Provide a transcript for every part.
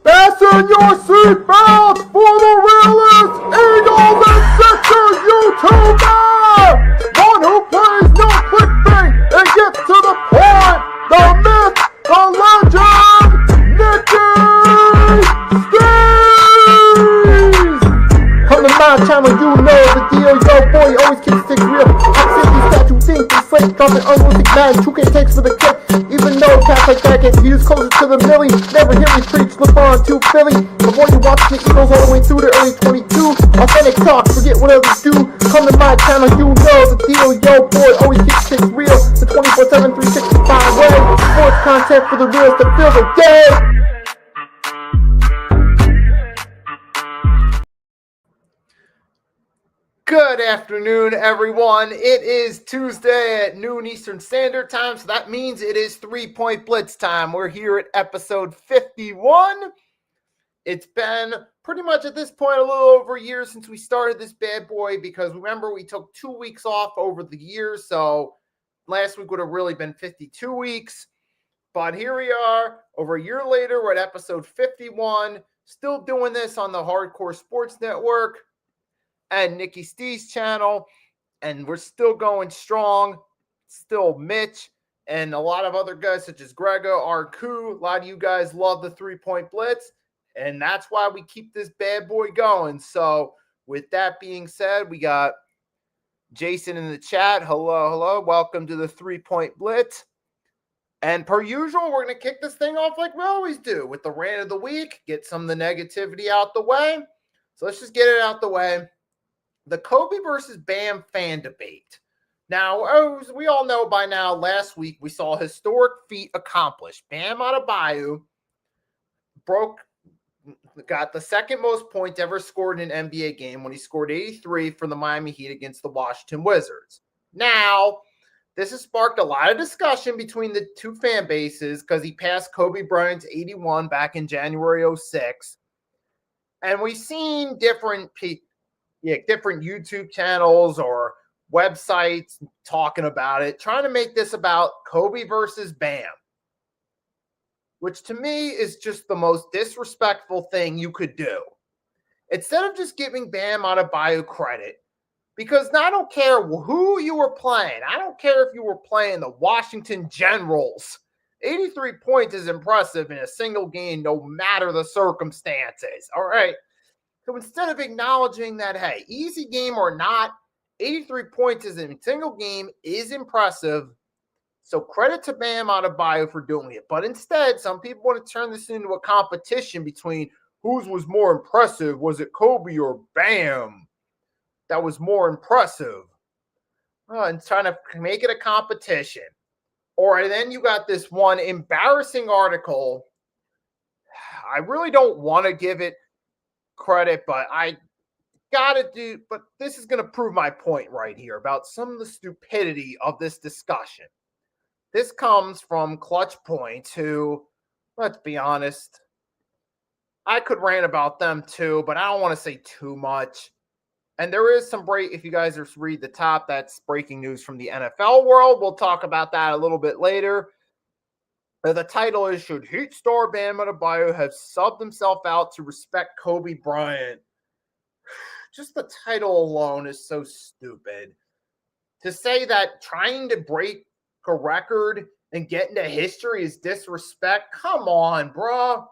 Fasten your seatbelts for the realest Eagles and Sixers YouTuber! One who plays no clickbait and gets to the point! The myth, the legend, Nicky Stees! On the My Channel, you know the deal. Yo, boy, always keeps things real. I'm simply statue, think, inflate, dropping unrealistic man. 2K takes for the kick. Even though cats like that get views closer to the millie, never hear me preach, LeBron to Philly. Before you watch the Eagles all the way through the early 22, authentic talk, forget what others do. Come to my channel, you know the deal. Yo, boy, always keeps things real. The 24/7, 365 way. Sports content for the reals that feel the day. Good afternoon, everyone. It is Tuesday at noon Eastern Standard Time, so that means it is 3-Point Blitz time. We're here at episode 51. It's been pretty much at this point a little over a year since we started this bad boy because remember we took 2 weeks off over the year, so last week would have really been 52 weeks. But here we are, over a year later, we're at episode 51, still doing this on the Hardcore Sports Network and Nicky Stees channel, and we're still going strong. Still Mitch and a lot of other guys such as Grego, Arku. A lot of you guys love the 3-Point Blitz, and that's why we keep this bad boy going. So with that being said, we got Jason in the chat. Hello. Welcome to the 3-Point Blitz. And per usual, we're going to kick this thing off like we always do with the rant of the week, get some of the negativity out the way. So let's just get it out the way. The Kobe versus Bam fan debate. Now, as we all know by now, last week we saw a historic feat accomplished. Bam Adebayo got the second most points ever scored in an NBA game when he scored 83 for the Miami Heat against the Washington Wizards. Now, this has sparked a lot of discussion between the two fan bases because he passed Kobe Bryant's 81 back in January 06. And we've seen different YouTube channels or websites talking about it, trying to make this about Kobe versus Bam, which to me is just the most disrespectful thing you could do. Instead of just giving Bam Adebayo credit, because I don't care who you were playing. I don't care if you were playing the Washington Generals. 83 points is impressive in a single game, no matter the circumstances. All right. So instead of acknowledging that, hey, easy game or not, 83 points in a single game is impressive. So credit to Bam Adebayo for doing it. But instead, some people want to turn this into a competition between whose was more impressive. Was it Kobe or Bam that was more impressive? And trying to make it a competition. Or then you got this one embarrassing article. I really don't want to give it credit, but I gotta do. But this is going to prove my point right here about some of the stupidity of this discussion. This comes from Clutch Point, who, let's be honest, I could rant about them too, but I don't want to say too much. And there is some if you guys just read the top, that's breaking news from the NFL world. We'll talk about that a little bit later. The title is, Should Heat Star Bam Adebayo have subbed himself out to respect Kobe Bryant? Just the title alone is so stupid. To say that trying to break a record and get into history is disrespect, come on, bro.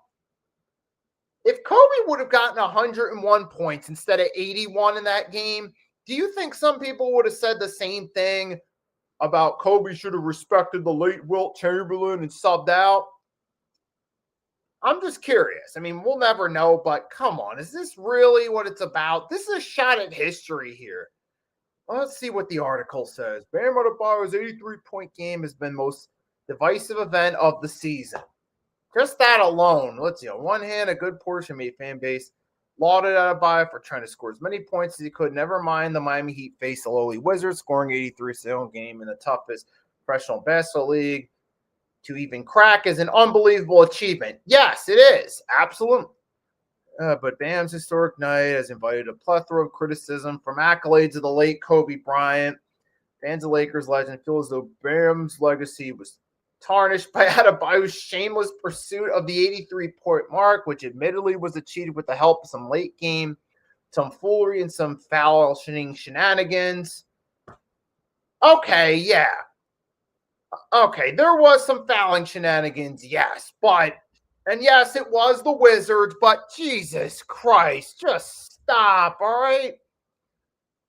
If Kobe would have gotten 101 points instead of 81 in that game, do you think some people would have said the same thing about Kobe should have respected the late Wilt Chamberlain and subbed out? I'm just curious. I mean, we'll never know, but come on. Is this really what it's about? This is a shot at history here. Let's see what the article says. Bam Adebayo's 83-point game has been most divisive event of the season. Just that alone, let's see. On one hand, a good portion of the fan base lauded Adebayo for trying to score as many points as he could. Never mind the Miami Heat faced the lowly Wizards, scoring 83 single game in the toughest professional basketball league to even crack is an unbelievable achievement. Yes, it is. Absolutely. But Bam's historic night has invited a plethora of criticism from accolades of the late Kobe Bryant. Fans of Lakers legend feel as though Bam's legacy was tarnished by Adebayo's shameless pursuit of the 83-point mark, which admittedly was achieved with the help of some late game tomfoolery and some foul shenanigans. Okay, yeah. Okay, there was some fouling shenanigans, yes, and yes, it was the Wizards, but Jesus Christ, just stop, all right?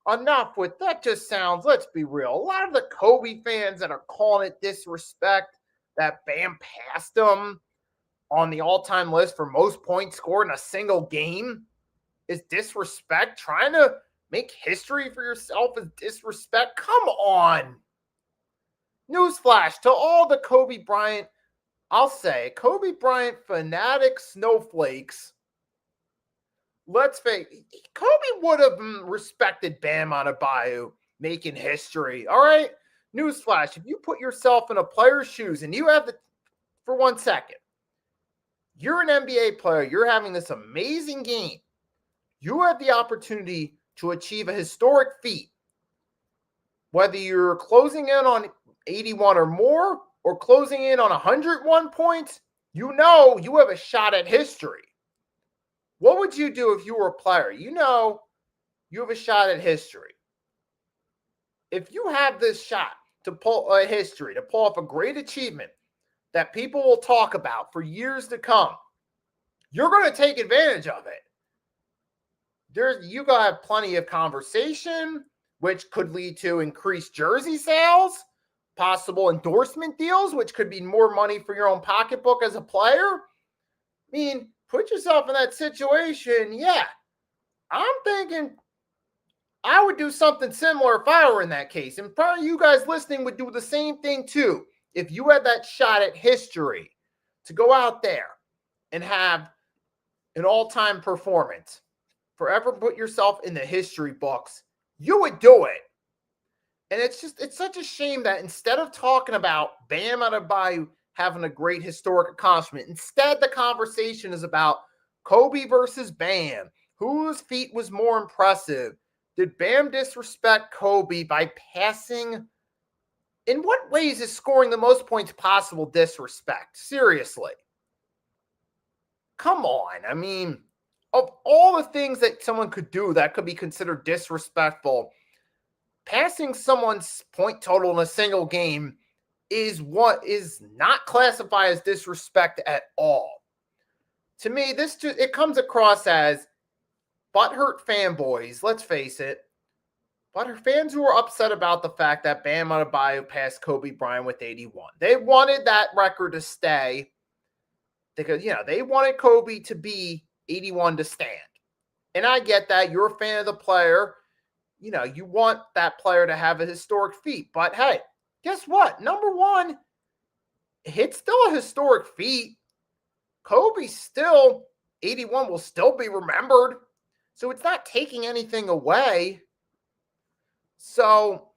Enough with that. Just sounds, let's be real, a lot of the Kobe fans that are calling it disrespect that Bam passed him on the all-time list for most points scored in a single game is disrespect. Trying to make history for yourself is disrespect. Come on. Newsflash to all the Kobe Bryant, I'll say, Kobe Bryant fanatic snowflakes. Let's face it, Kobe would have respected Bam Adebayo making history. All right? Newsflash, if you put yourself in a player's shoes and you have for 1 second, you're an NBA player, you're having this amazing game, you have the opportunity to achieve a historic feat. Whether you're closing in on 81 or more or closing in on 101 points, you know you have a shot at history. What would you do if you were a player? You know you have a shot at history. If you have this shot to pull a history, to pull off a great achievement that people will talk about for years to come, you're going to take advantage of it. You're going to have plenty of conversation, which could lead to increased jersey sales, possible endorsement deals, which could be more money for your own pocketbook as a player. I mean, put yourself in that situation. Yeah, I'm thinking I would do something similar if I were in that case. And probably you guys listening would do the same thing too. If you had that shot at history to go out there and have an all-time performance, forever put yourself in the history books, you would do it. And it's such a shame that instead of talking about Bam Adebayo having a great historic accomplishment, instead the conversation is about Kobe versus Bam. Whose feat was more impressive? Did Bam disrespect Kobe by passing? In what ways is scoring the most points possible disrespect? Seriously. Come on. I mean, of all the things that someone could do that could be considered disrespectful, passing someone's point total in a single game is what is not classified as disrespect at all. To me, it comes across as butthurt fanboys, let's face it, but her fans who were upset about the fact that Bam Adebayo passed Kobe Bryant with 81. They wanted that record to stay because, they wanted Kobe to be 81 to stand. And I get that. You're a fan of the player. You want that player to have a historic feat. But hey, guess what? Number one, it's still a historic feat. Kobe still, 81 will still be remembered. So it's not taking anything away. So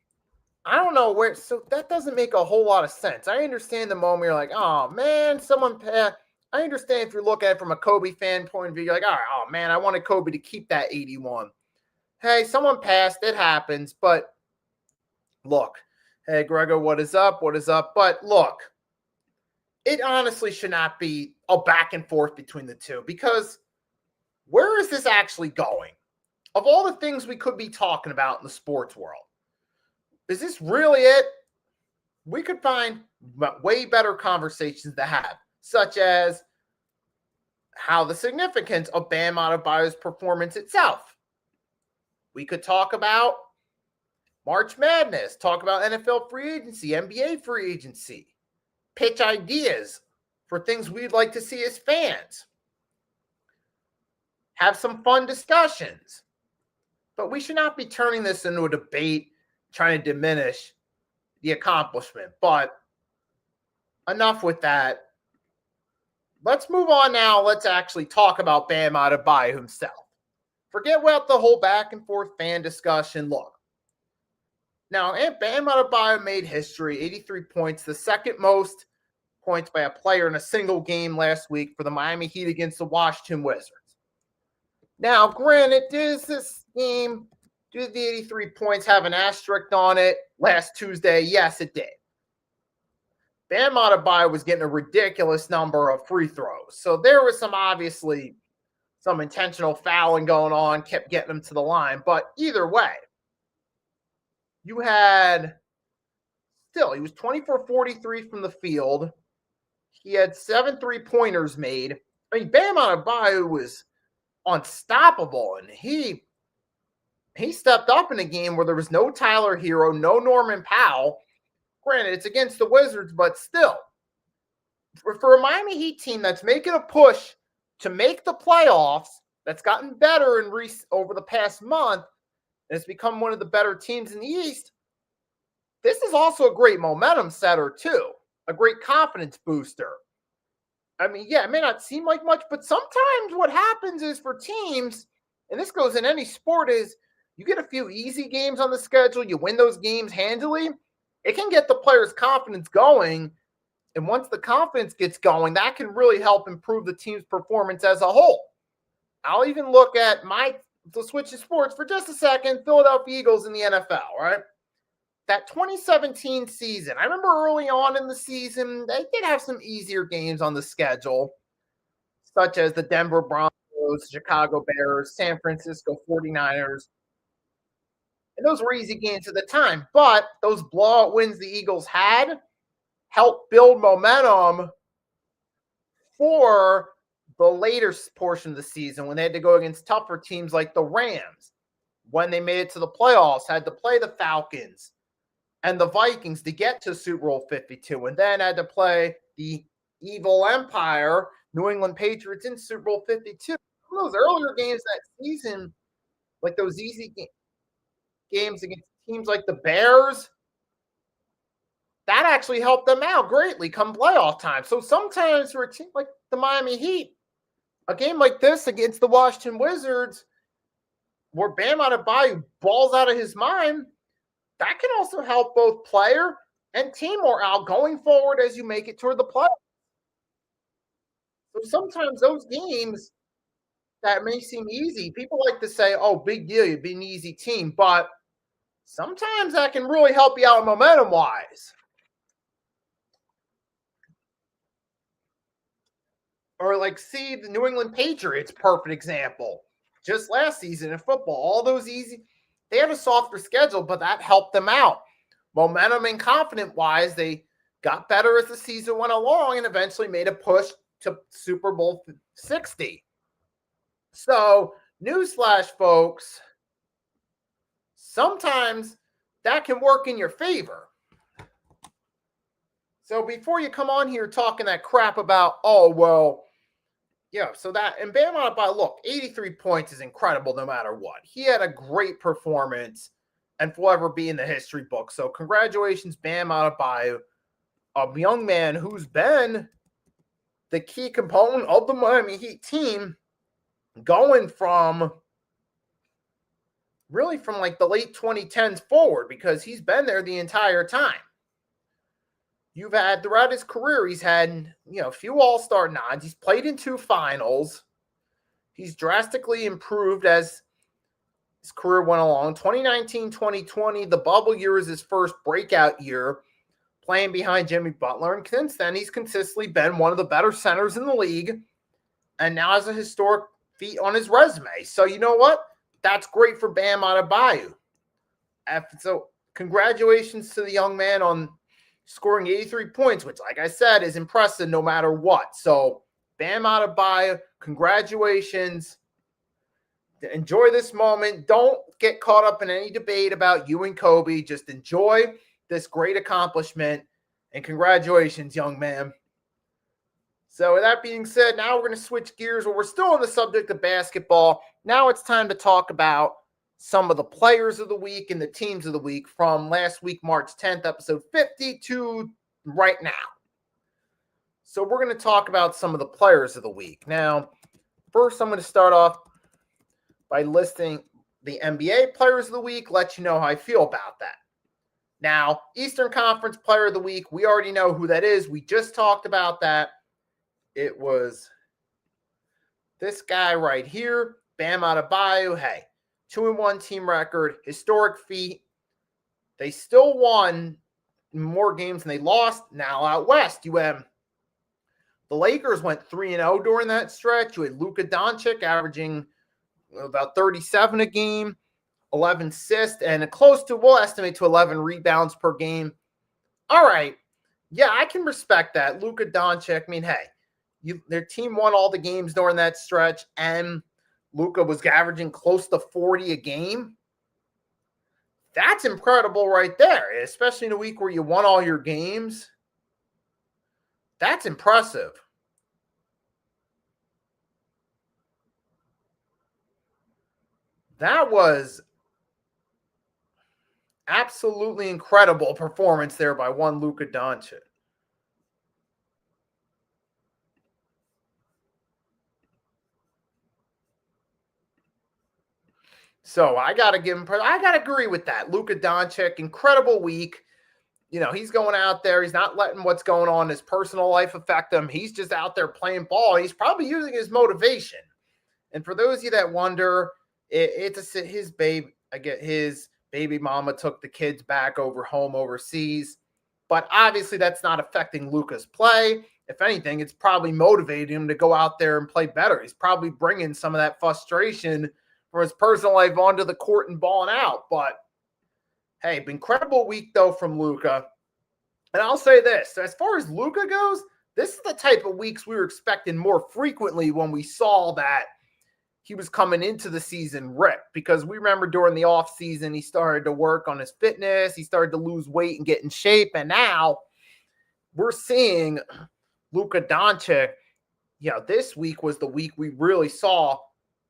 I don't know where. So that doesn't make a whole lot of sense. I understand the moment you're like, oh man, someone passed. I understand if you're looking at it from a Kobe fan point of view, you're like, all right, oh man, I wanted Kobe to keep that 81. Hey, someone passed. It happens. But look, hey, Gregor, what is up? What is up? But look, it honestly should not be a back and forth between the two because where is this actually going? Of all the things we could be talking about in the sports world, is this really it? We could find way better conversations to have, such as how the significance of Bam Adebayo's performance itself. We could talk about March Madness, talk about NFL free agency, NBA free agency, pitch ideas for things we'd like to see as fans, have some fun discussions. But we should not be turning this into a debate trying to diminish the accomplishment. But enough with that. Let's move on now. Let's actually talk about Bam Adebayo himself. Forget about the whole back and forth fan discussion. Look, now Bam Adebayo made history, 83 points, the second most points by a player in a single game last week for the Miami Heat against the Washington Wizards. Now, granted, does this game, do the 83 points have an asterisk on it last Tuesday? Yes, it did. Bam Adebayo was getting a ridiculous number of free throws. So there was obviously some intentional fouling going on, kept getting him to the line. But either way, he was 24-43 from the field. He had 7 3-pointers made. I mean, Bam Adebayo was unstoppable, and he stepped up in a game where there was no Tyler Hero, no Norman Powell. Granted, it's against the Wizards, but still, for a Miami Heat team that's making a push to make the playoffs, that's gotten better over the past month, and it's become one of the better teams in the East, this is also a great momentum setter too, a great confidence booster. I mean, yeah, it may not seem like much, but sometimes what happens is for teams, and this goes in any sport, is you get a few easy games on the schedule, you win those games handily, it can get the players' confidence going. And once the confidence gets going, that can really help improve the team's performance as a whole. I'll even look at to switch to sports for just a second, Philadelphia Eagles in the NFL, right? That 2017 season, I remember early on in the season, they did have some easier games on the schedule, such as the Denver Broncos, Chicago Bears, San Francisco 49ers. And those were easy games at the time, but those blowout wins the Eagles had helped build momentum for the later portion of the season when they had to go against tougher teams like the Rams. When they made it to the playoffs, had to play the Falcons and the Vikings to get to Super Bowl 52, and then had to play the evil empire, New England Patriots, in Super Bowl 52. Those earlier games that season, like those easy games against teams like the Bears, that actually helped them out greatly come playoff time. So sometimes for a team like the Miami Heat, a game like this against the Washington Wizards, where Bam Adebayo balls out of his mind, that can also help both player and team morale going forward as you make it toward the playoffs. So sometimes those games that may seem easy, people like to say, oh, big deal, you'd be an easy team. But sometimes that can really help you out momentum-wise. Or like, see, the New England Patriots, perfect example. Just last season in football, all those easy, they had a softer schedule, but that helped them out. Momentum and confidence-wise, they got better as the season went along and eventually made a push to Super Bowl 60. So, newsflash, folks, sometimes that can work in your favor. So before you come on here talking that crap about, oh, well, yeah, so that, and Bam Adebayo, look, 83 points is incredible no matter what. He had a great performance and will ever be in the history book. So congratulations, Bam Adebayo, a young man who's been the key component of the Miami Heat team going from really from like the late 2010s forward, because he's been there the entire time. You've had throughout his career, he's had, a few all-star nods. He's played in 2 finals. He's drastically improved as his career went along. 2019, 2020, the bubble year is his first breakout year, playing behind Jimmy Butler. And since then, he's consistently been one of the better centers in the league, and now has a historic feat on his resume. So you know what? That's great for Bam Adebayo. So congratulations to the young man on scoring 83 points, which, like I said, is impressive no matter what. So Bam Adebayo, congratulations. Enjoy this moment. Don't get caught up in any debate about you and Kobe. Just enjoy this great accomplishment, and congratulations, young man. So with that being said, now we're going to switch gears. Well, we're still on the subject of basketball. Now it's time to talk about some of the players of the week and the teams of the week from last week, March 10th, episode 50 to right now. So we're going to talk about some of the players of the week. Now, first I'm going to start off by listing the NBA players of the week, let you know how I feel about that. Now, Eastern Conference player of the week, we already know who that is. We just talked about that. It was this guy right here, Bam Adebayo. Hey, 2-1 team record, historic feat. They still won more games than they lost. Now out west, you have the Lakers went 3-0 during that stretch. You had Luka Doncic averaging about 37 a game, 11 assists, and we'll estimate to 11 rebounds per game. All right. Yeah, I can respect that. Luka Doncic, I mean, hey, their team won all the games during that stretch, and Luka was averaging close to 40 a game. That's incredible right there, especially in a week where you won all your games. That's impressive. That was absolutely incredible performance there by one Luka Doncic. So I got to agree with that. Luka Doncic, incredible week. He's going out there. He's not letting what's going on in his personal life affect him. He's just out there playing ball. He's probably using his motivation. And for those of you that wonder, his baby mama took the kids back home overseas. But obviously that's not affecting Luka's play. If anything, it's probably motivating him to go out there and play better. He's probably bringing some of that frustration from his personal life onto the court and balling out. But hey, incredible week though from Luka. And I'll say this, as far as Luka goes, this is the type of weeks we were expecting more frequently when we saw that he was coming into the season ripped, because we remember during the offseason, he started to work on his fitness. He started to lose weight and get in shape. And now we're seeing Luka Doncic. This week was the week we really saw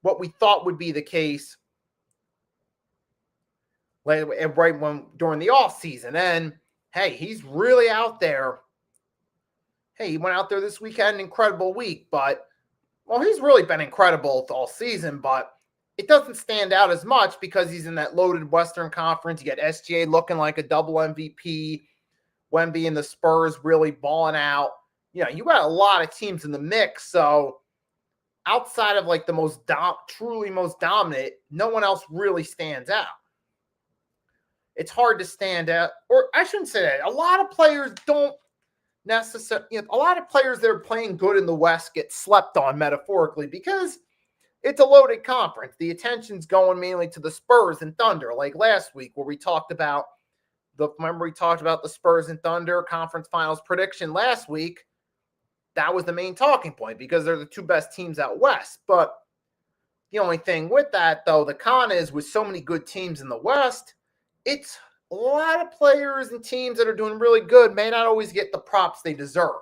what we thought would be the case right during the offseason. And hey, he's really out there. Hey, he went out there this week, had an incredible week, but he's really been incredible all season, but it doesn't stand out as much because he's in that loaded Western Conference. You got SGA looking like a double MVP, Wemby and the Spurs really balling out. You got a lot of teams in the mix, so outside of like the truly most dominant, no one else really stands out. It's hard to stand out, or I shouldn't say that. A lot of players don't necessarily, a lot of players that are playing good in the West get slept on metaphorically because it's a loaded conference. The attention's going mainly to the Spurs and Thunder, like last week where we talked about the Spurs and Thunder conference finals prediction last week. That was the main talking point because they're the two best teams out West. But The only thing with that, though, the con is with so many good teams in the West, it's a lot of players and teams that are doing really good may not always get the props they deserve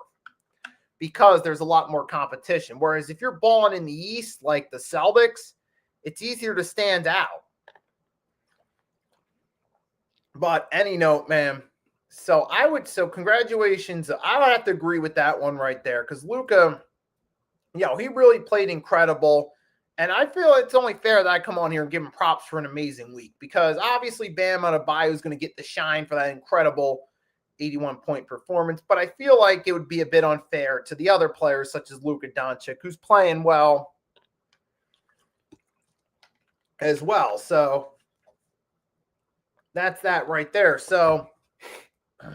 because there's a lot more competition. Whereas if you're balling in the East like the Celtics, it's easier to stand out. But any note, man. So congratulations. I would have to agree with that one right there because Luka, he really played incredible. And I feel it's only fair that I come on here and give him props for an amazing week because obviously Bam Adebayo is going to get the shine for that incredible 81-point performance. But I feel like it would be a bit unfair to the other players such as Luka Doncic, who's playing well as well. So that's that right there. So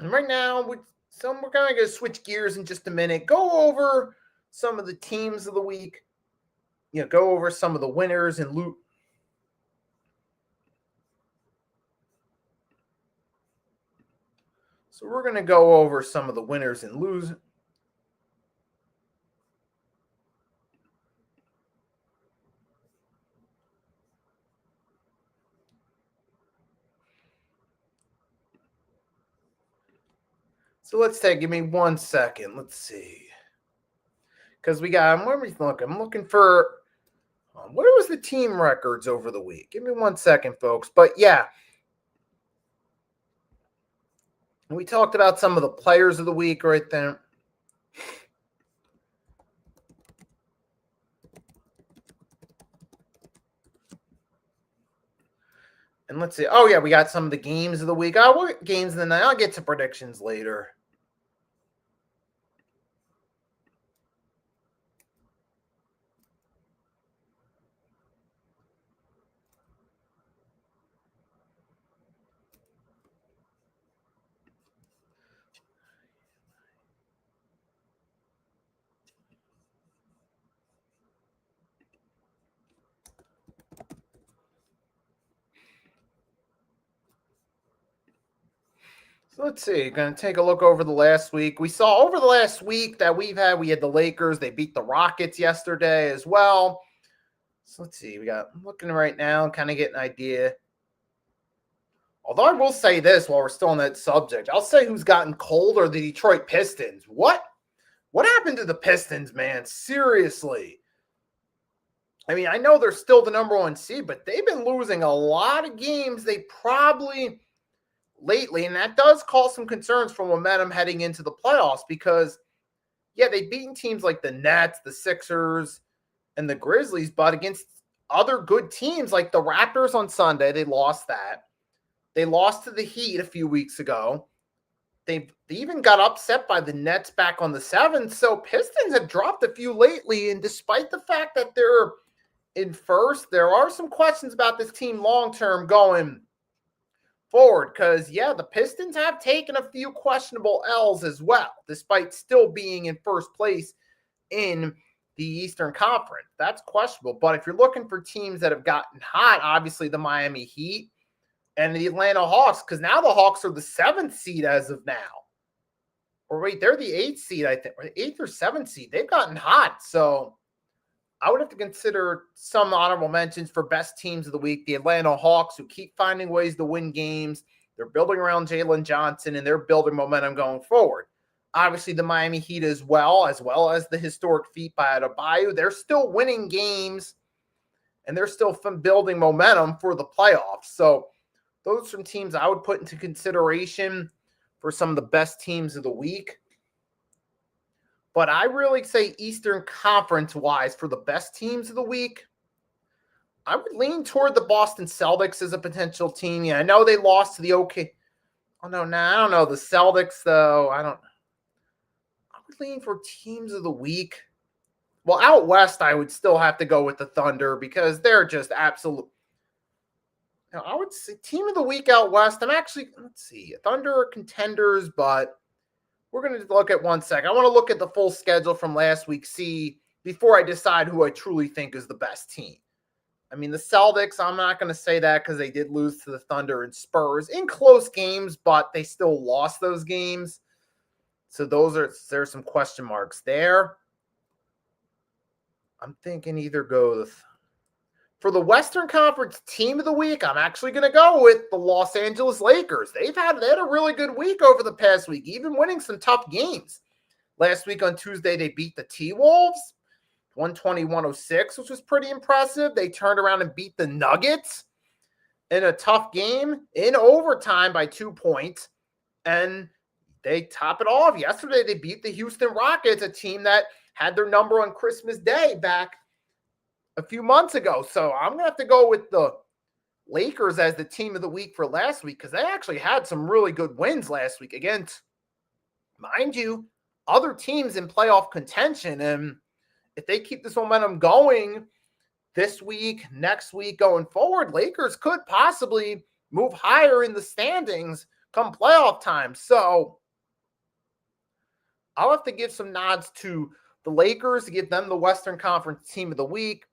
right now, we're going to switch gears in just a minute. Go over some of the teams of the week. Go over some of the winners and loot. So we're going to go over some of the winners and losers. So give me 1 second. Let's see. Because I'm looking for, what was the team records over the week? Give me 1 second, folks. But yeah, we talked about some of the players of the week right there. And let's see. Oh, yeah, we got some of the games of the week. We'll get games of the night. I'll get to predictions later. So let's see. Going to take a look over the last week. We saw over the last week that we had the Lakers. They beat the Rockets yesterday as well. So let's see. I'm looking right now, kind of get an idea. Although I will say this while we're still on that subject, I'll say who's gotten cold are the Detroit Pistons. What happened to the Pistons, man? Seriously. I mean, I know they're still the number 1 seed, but they've been losing a lot of games. They probably lately, and that does cause some concerns for momentum heading into the playoffs because, they've beaten teams like the Nets, the Sixers, and the Grizzlies, but against other good teams like the Raptors on Sunday, they lost that. They lost to the Heat a few weeks ago. They even got upset by the Nets back on the 7th, so Pistons have dropped a few lately, and despite the fact that they're in first, there are some questions about this team long-term going forward because, the Pistons have taken a few questionable L's as well, despite still being in first place in the Eastern Conference. That's questionable. But if you're looking for teams that have gotten hot, obviously the Miami Heat and the Atlanta Hawks, because now the Hawks are the 7th seed as of now. Or wait, they're the 8th seed, I think. Or the 8th or 7th seed. They've gotten hot. So I would have to consider some honorable mentions for best teams of the week. The Atlanta Hawks, who keep finding ways to win games. They're building around Jalen Johnson, and they're building momentum going forward. Obviously, the Miami Heat as well as the historic feat by Adebayo. They're still winning games, and they're still building momentum for the playoffs. So those are some teams I would put into consideration for some of the best teams of the week. But I really say Eastern Conference-wise for the best teams of the week, I would lean toward the Boston Celtics as a potential team. I know they lost to the OK. Oh, no, I don't know. The Celtics, though, I would lean for teams of the week. Well, out west, I would still have to go with the Thunder because they're just absolute. I would say team of the week out west. Let's see, Thunder are contenders, but we're going to look at 1 second. I want to look at the full schedule from last week, before I decide who I truly think is the best team. I mean, the Celtics, I'm not going to say that because they did lose to the Thunder and Spurs in close games, but they still lost those games. So there's some question marks there. I'm thinking either go with For the Western Conference Team of the Week, I'm actually going to go with the Los Angeles Lakers. They had a really good week over the past week, even winning some tough games. Last week on Tuesday, they beat the T-Wolves, 120-106, which was pretty impressive. They turned around and beat the Nuggets in a tough game in overtime by 2 points. And they top it off. Yesterday, they beat the Houston Rockets, a team that had their number on Christmas Day back a few months ago. So I'm going to have to go with the Lakers as the team of the week for last week because they actually had some really good wins last week against, mind you, other teams in playoff contention. And if they keep this momentum going this week, next week, going forward, Lakers could possibly move higher in the standings come playoff time. So I'll have to give some nods to the Lakers to give them the Western Conference Team of the Week.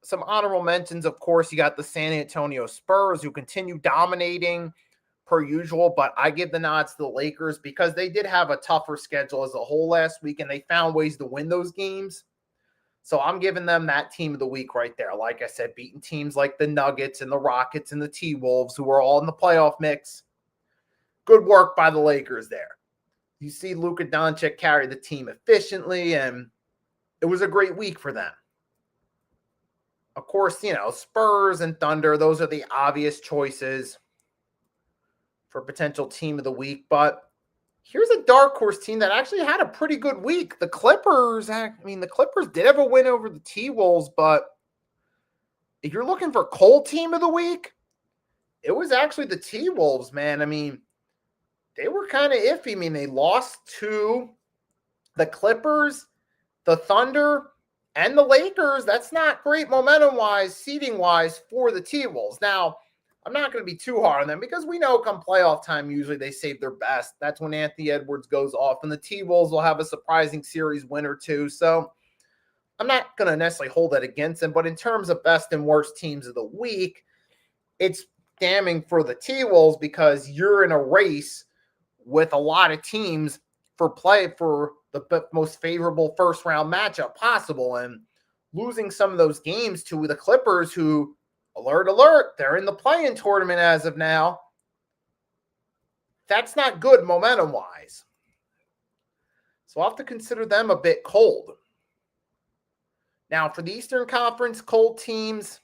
Some honorable mentions, of course, you got the San Antonio Spurs who continue dominating per usual, but I give the nods to the Lakers because they did have a tougher schedule as a whole last week, and they found ways to win those games. So I'm giving them that team of the week right there. Like I said, beating teams like the Nuggets and the Rockets and the T-Wolves who are all in the playoff mix. Good work by the Lakers there. You see Luka Doncic carry the team efficiently, and it was a great week for them. Of course, Spurs and Thunder, those are the obvious choices for potential team of the week. But here's a dark horse team that actually had a pretty good week. The Clippers, the Clippers did have a win over the T-Wolves, but if you're looking for cold team of the week, it was actually the T-Wolves, man. They were kind of iffy. They lost to the Clippers, the Thunder, and the Lakers. That's not great momentum-wise, seeding-wise for the T-Wolves. Now, I'm not going to be too hard on them because we know come playoff time, usually they save their best. That's when Anthony Edwards goes off, and the T-Wolves will have a surprising series win or two. So I'm not going to necessarily hold that against them, but in terms of best and worst teams of the week, it's damning for the T-Wolves because you're in a race with a lot of teams for the most favorable first-round matchup possible, and losing some of those games to the Clippers who, alert, they're in the play-in tournament as of now. That's not good momentum-wise. So I'll have to consider them a bit cold. Now, for the Eastern Conference cold teams,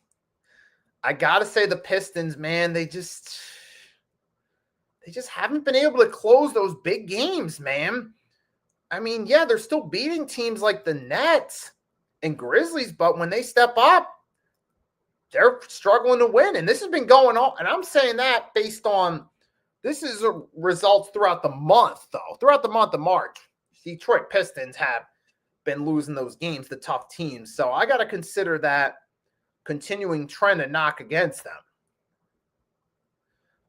I got to say the Pistons, man, they just haven't been able to close those big games, man. They're still beating teams like the Nets and Grizzlies, but when they step up, they're struggling to win. And this has been going on, and I'm saying that based on this is results throughout the month, though. Throughout the month of March, Detroit Pistons have been losing those games, the tough teams. So I got to consider that continuing trend and knock against them.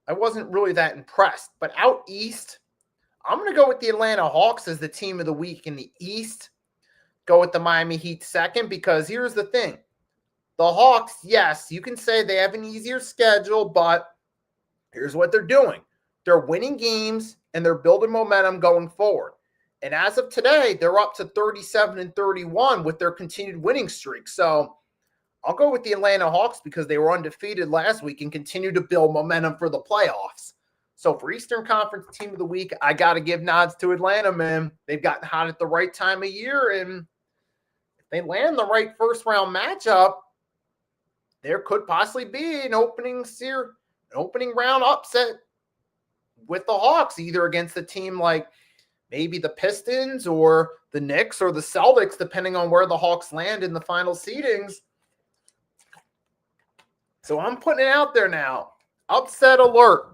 I wasn't really that impressed. But out east, I'm going to go with the Atlanta Hawks as the team of the week in the East. Go with the Miami Heat second because here's the thing. The Hawks, yes, you can say they have an easier schedule, but here's what they're doing. They're winning games and they're building momentum going forward. And as of today, they're up to 37-31 with their continued winning streak. So I'll go with the Atlanta Hawks because they were undefeated last week and continue to build momentum for the playoffs. So for Eastern Conference Team of the Week, I got to give nods to Atlanta, man. They've gotten hot at the right time of year, and if they land the right first-round matchup, there could possibly be an opening round upset with the Hawks, either against a team like maybe the Pistons or the Knicks or the Celtics, depending on where the Hawks land in the final seedings. So I'm putting it out there now. Upset alert.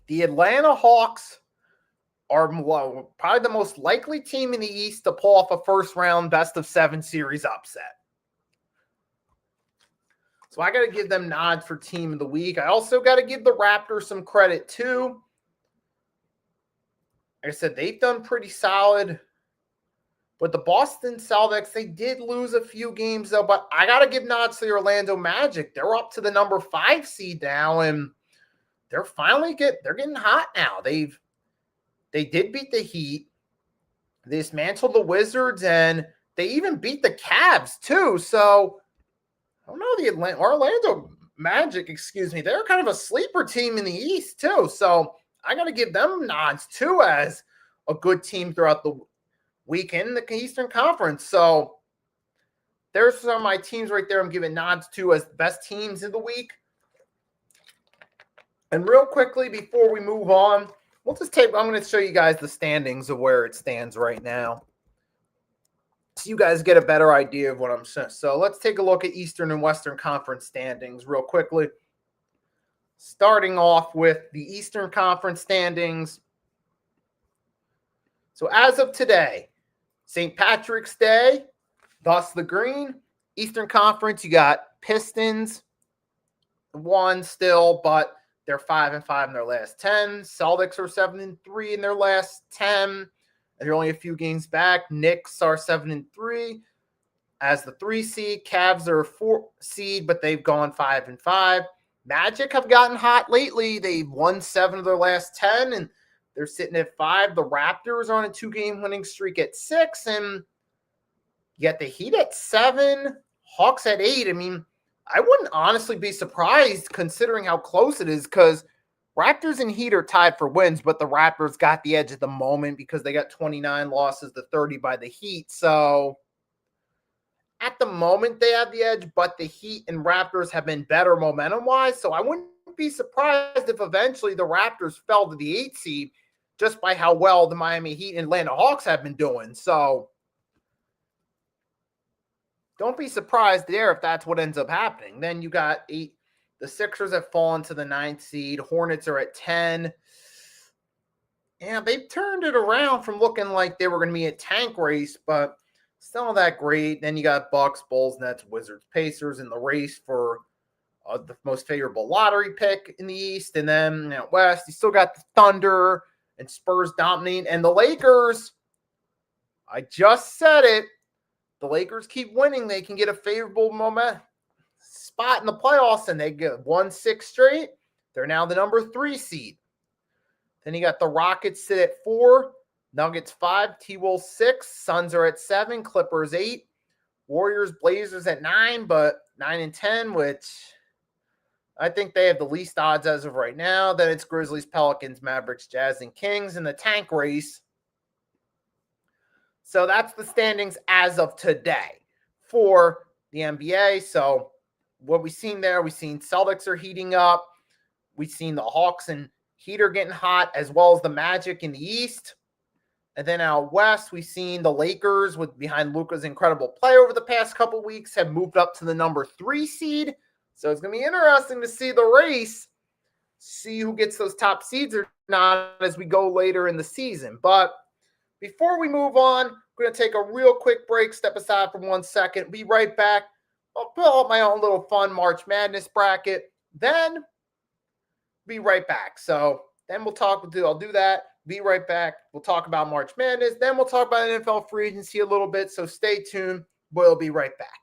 The Atlanta Hawks are probably the most likely team in the East to pull off a first-round best-of-7 series upset. So I got to give them nods for team of the week. I also got to give the Raptors some credit, too. Like I said, they've done pretty solid. But the Boston Celtics, they did lose a few games, though. But I got to give nods to the Orlando Magic. They're up to the number 5 seed now, and they're getting hot now. They did beat the Heat. They dismantled the Wizards, and they even beat the Cavs, too. So I don't know, the Orlando Magic, excuse me, they're kind of a sleeper team in the East too. So I got to give them nods too as a good team throughout the weekend in the Eastern Conference. So there's some of my teams right there I'm giving nods to as the best teams of the week. And real quickly before we move on, I'm going to show you guys the standings of where it stands right now, so you guys get a better idea of what I'm saying. So let's take a look at Eastern and Western Conference standings real quickly. Starting off with the Eastern Conference standings. So as of today, St. Patrick's Day, thus the green. Eastern Conference, you got Pistons, 1 still, but they're 5-5 in their last 10. Celtics are 7-3 in their last 10. And they're only a few games back. Knicks are 7-3 as the 3 seed. Cavs are 4 seed, but they've gone 5-5. Magic have gotten hot lately. They've won 7 of their last 10, and they're sitting at 5. The Raptors are on a 2-game winning streak at 6, and yet the Heat at 7, Hawks at 8. I mean, I wouldn't honestly be surprised considering how close it is, because Raptors and Heat are tied for wins, but the Raptors got the edge at the moment because they got 29 losses to 30 by the Heat. So at the moment they have the edge, but the Heat and Raptors have been better momentum-wise. So I wouldn't be surprised if eventually the Raptors fell to the 8 seed just by how well the Miami Heat and Atlanta Hawks have been doing. So don't be surprised there if that's what ends up happening. Then you got 8. The Sixers have fallen to the 9th seed. Hornets are at 10. And they've turned it around from looking like they were going to be a tank race, but still not that great. Then you got Bucks, Bulls, Nets, Wizards, Pacers in the race for the most favorable lottery pick in the East. And then out West, you still got the Thunder and Spurs dominating. And the Lakers, I just said it, the Lakers keep winning. They can get a favorable spot in the playoffs, and they get 1-6 straight. They're now the number 3 seed. Then you got the Rockets sit at 4, Nuggets 5, T-Wolves 6, Suns are at 7, Clippers 8, Warriors, Blazers at 9, but 9 and 10, which I think they have the least odds as of right now. Then it's Grizzlies, Pelicans, Mavericks, Jazz, and Kings in the tank race. So that's the standings as of today for the NBA. So what we've seen there, we've seen Celtics are heating up. We've seen the Hawks and Heat are getting hot, as well as the Magic in the East. And then out West, we've seen the Lakers, with behind Luka's incredible play over the past couple of weeks, have moved up to the number 3 seed. So it's going to be interesting to see the race, see who gets those top seeds or not as we go later in the season. But before we move on, we're going to take a real quick break, step aside for 1 second, be right back. I'll pull up my own little fun March Madness bracket, then be right back. So then I'll do that, be right back. We'll talk about March Madness, then we'll talk about NFL free agency a little bit, so stay tuned. We'll be right back.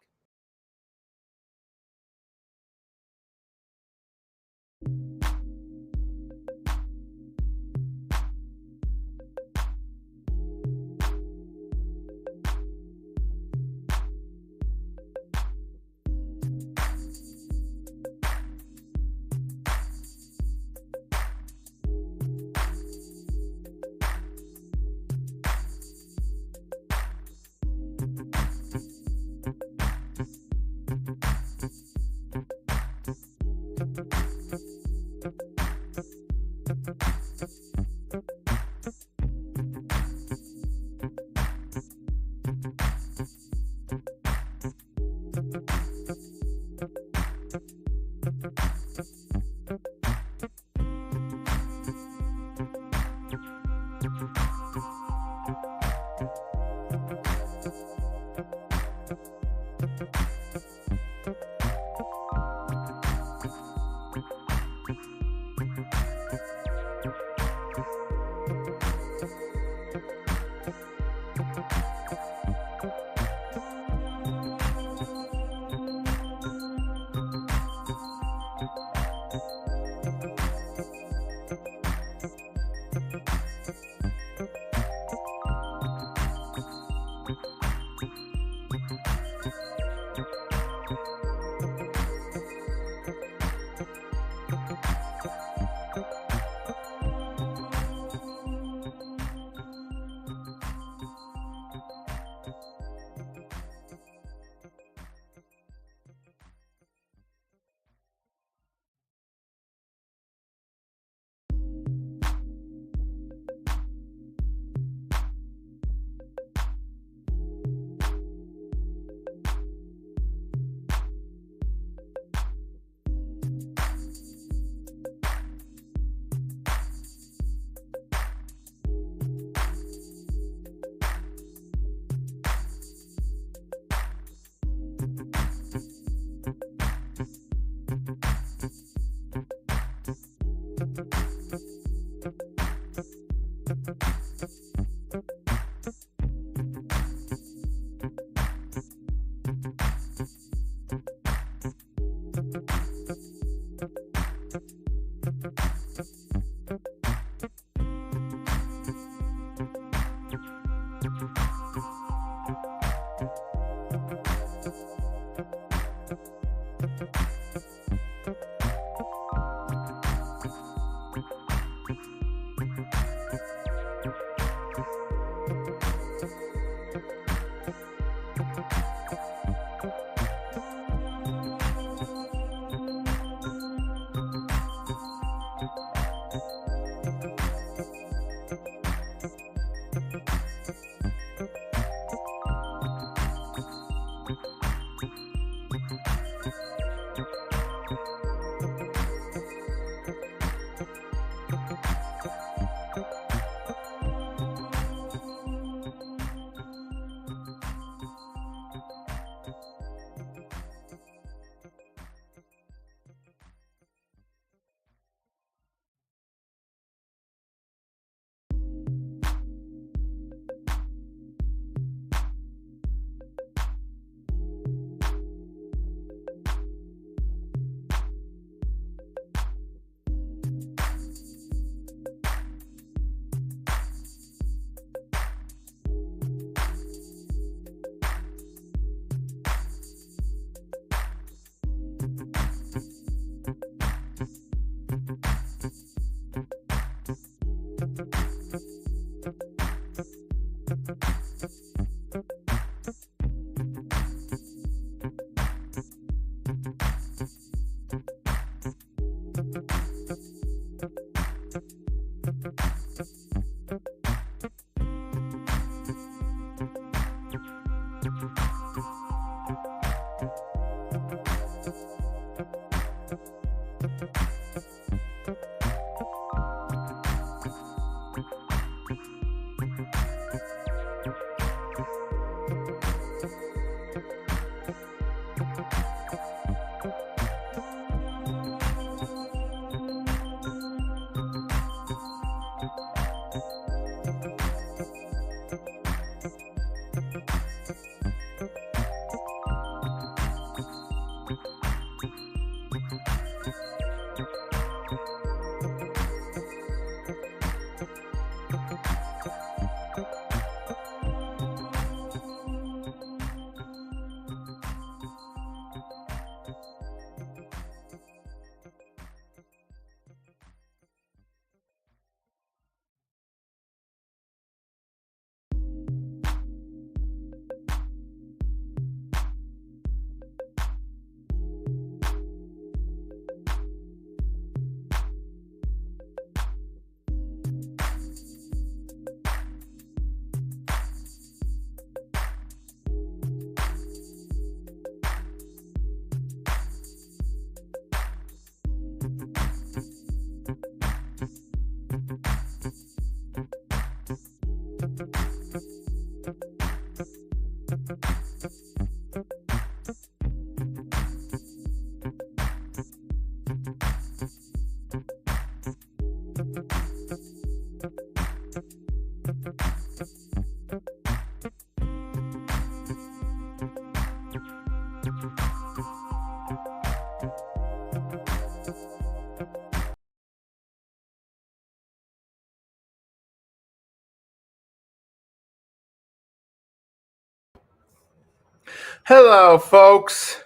Hello, folks.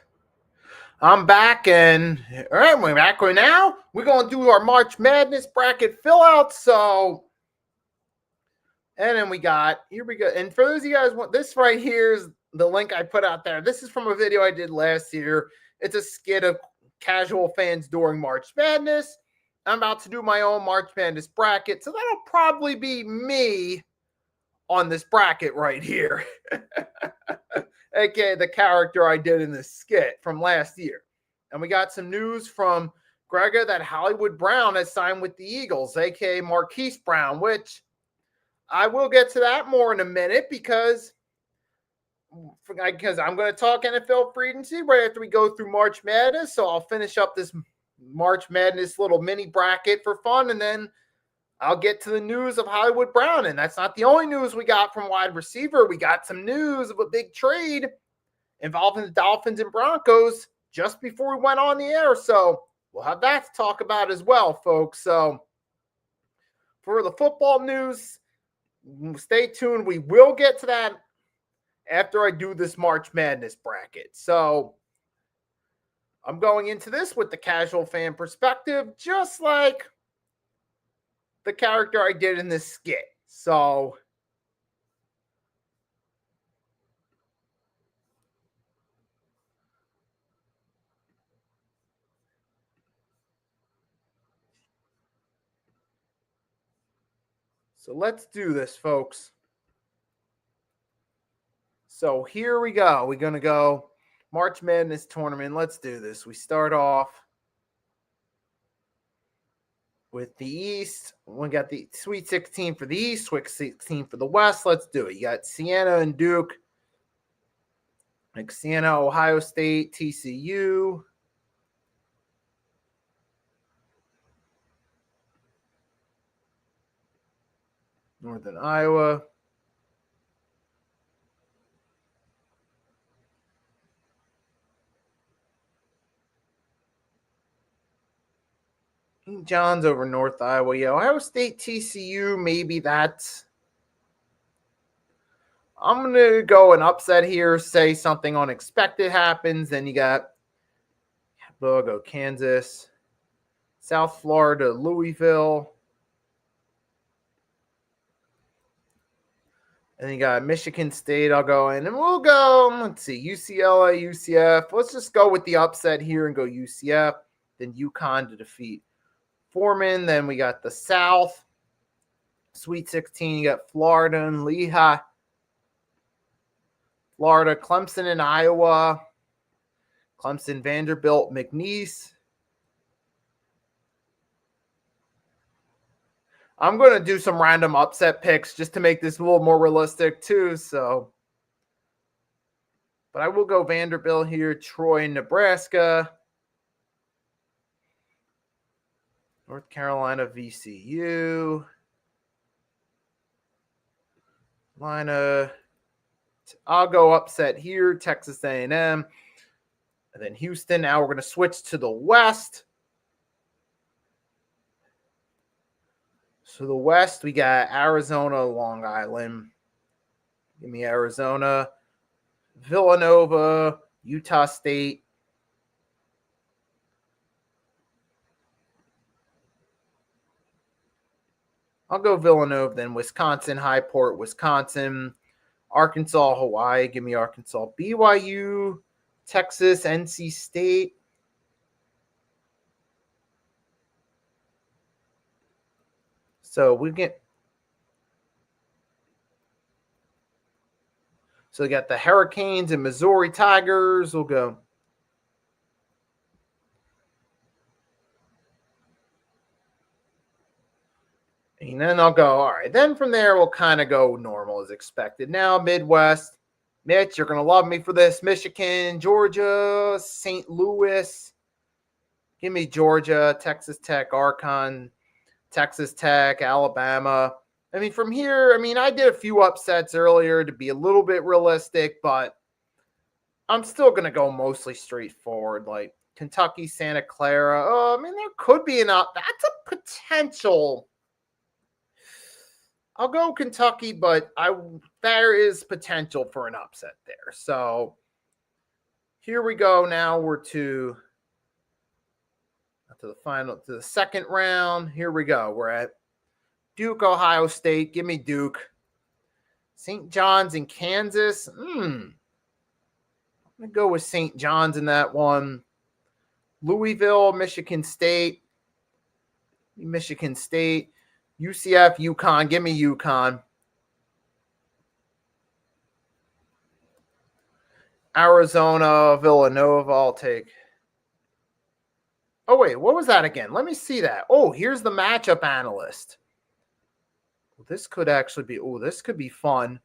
I'm back, and all right, we're back right now. We're going to do our March Madness bracket fill out. So, and then here we go. And for those of you guys want this right here is the link I put out there. This is from a video I did last year. It's a skit of casual fans during March Madness. I'm about to do my own March Madness bracket, so that'll probably be me on this bracket right here. AKA the character I did in this skit from last year. And we got some news from Gregor that Hollywood Brown has signed with the Eagles, aka Marquise Brown, which I will get to that more in a minute because I'm going to talk NFL free agency right after we go through March Madness. So I'll finish up this March Madness little mini bracket for fun, and then I'll get to the news of Hollywood Brown. And that's not the only news we got from wide receiver. We got some news of a big trade involving the Dolphins and Broncos just before we went on the air. So we'll have that to talk about as well, folks. So for the football news, stay tuned. We will get to that after I do this March Madness bracket. So I'm going into this with the casual fan perspective, just like the character I did in this skit. So let's do this, folks. So here we go. We're going to go March Madness tournament. Let's do this. We start off with the East. We got the Sweet 16 for the East, Sweet 16 for the West. Let's do it. You got Siena and Duke. Like Siena, Ohio State, TCU. Northern Iowa. St. John's over North Iowa. Yeah, Ohio State, TCU, maybe that's. I'm going to go an upset here, say something unexpected happens. Then you got go Kansas, South Florida, Louisville. And you got Michigan State. I'll go in and we'll go, let's see, UCLA, UCF. Let's just go with the upset here and go UCF. Then UConn to defeat Foreman. Then we got the South. Sweet 16, you got Florida and Lehigh. Florida, Clemson and Iowa. Clemson, Vanderbilt, McNeese. I'm going to do some random upset picks just to make this a little more realistic too. So, but I will go Vanderbilt here, Troy, Nebraska. North Carolina, VCU. I'll go upset here, Texas A&M. And then Houston. Now we're going to switch to the West. So the West, we got Arizona, Long Island. Give me Arizona. Villanova, Utah State. I'll go Villanova, then Wisconsin, Highport, Wisconsin. Arkansas, Hawaii. Give me Arkansas. BYU, Texas, NC State. So we got the Hurricanes and Missouri Tigers. We'll go. And then I'll go, all right. Then from there, we'll kind of go normal as expected. Now, Midwest. Mitch, you're going to love me for this. Michigan, Georgia, St. Louis. Give me Georgia, Texas Tech, Archon, Texas Tech, Alabama. I mean, from here, I did a few upsets earlier to be a little bit realistic, but I'm still going to go mostly straightforward, like Kentucky, Santa Clara. There could be that's a potential. I'll go Kentucky, but there is potential for an upset there. So here we go. Now we're to the second round. Here we go. We're at Duke, Ohio State. Give me Duke. St. John's in Kansas. I'm going to go with St. John's in that one. Louisville, Michigan State. Michigan State. UCF, UConn. Give me UConn. Arizona, Villanova. I'll take. Oh, wait. What was that again? Let me see that. Oh, here's the matchup analyst. This could actually be. Oh, this could be fun.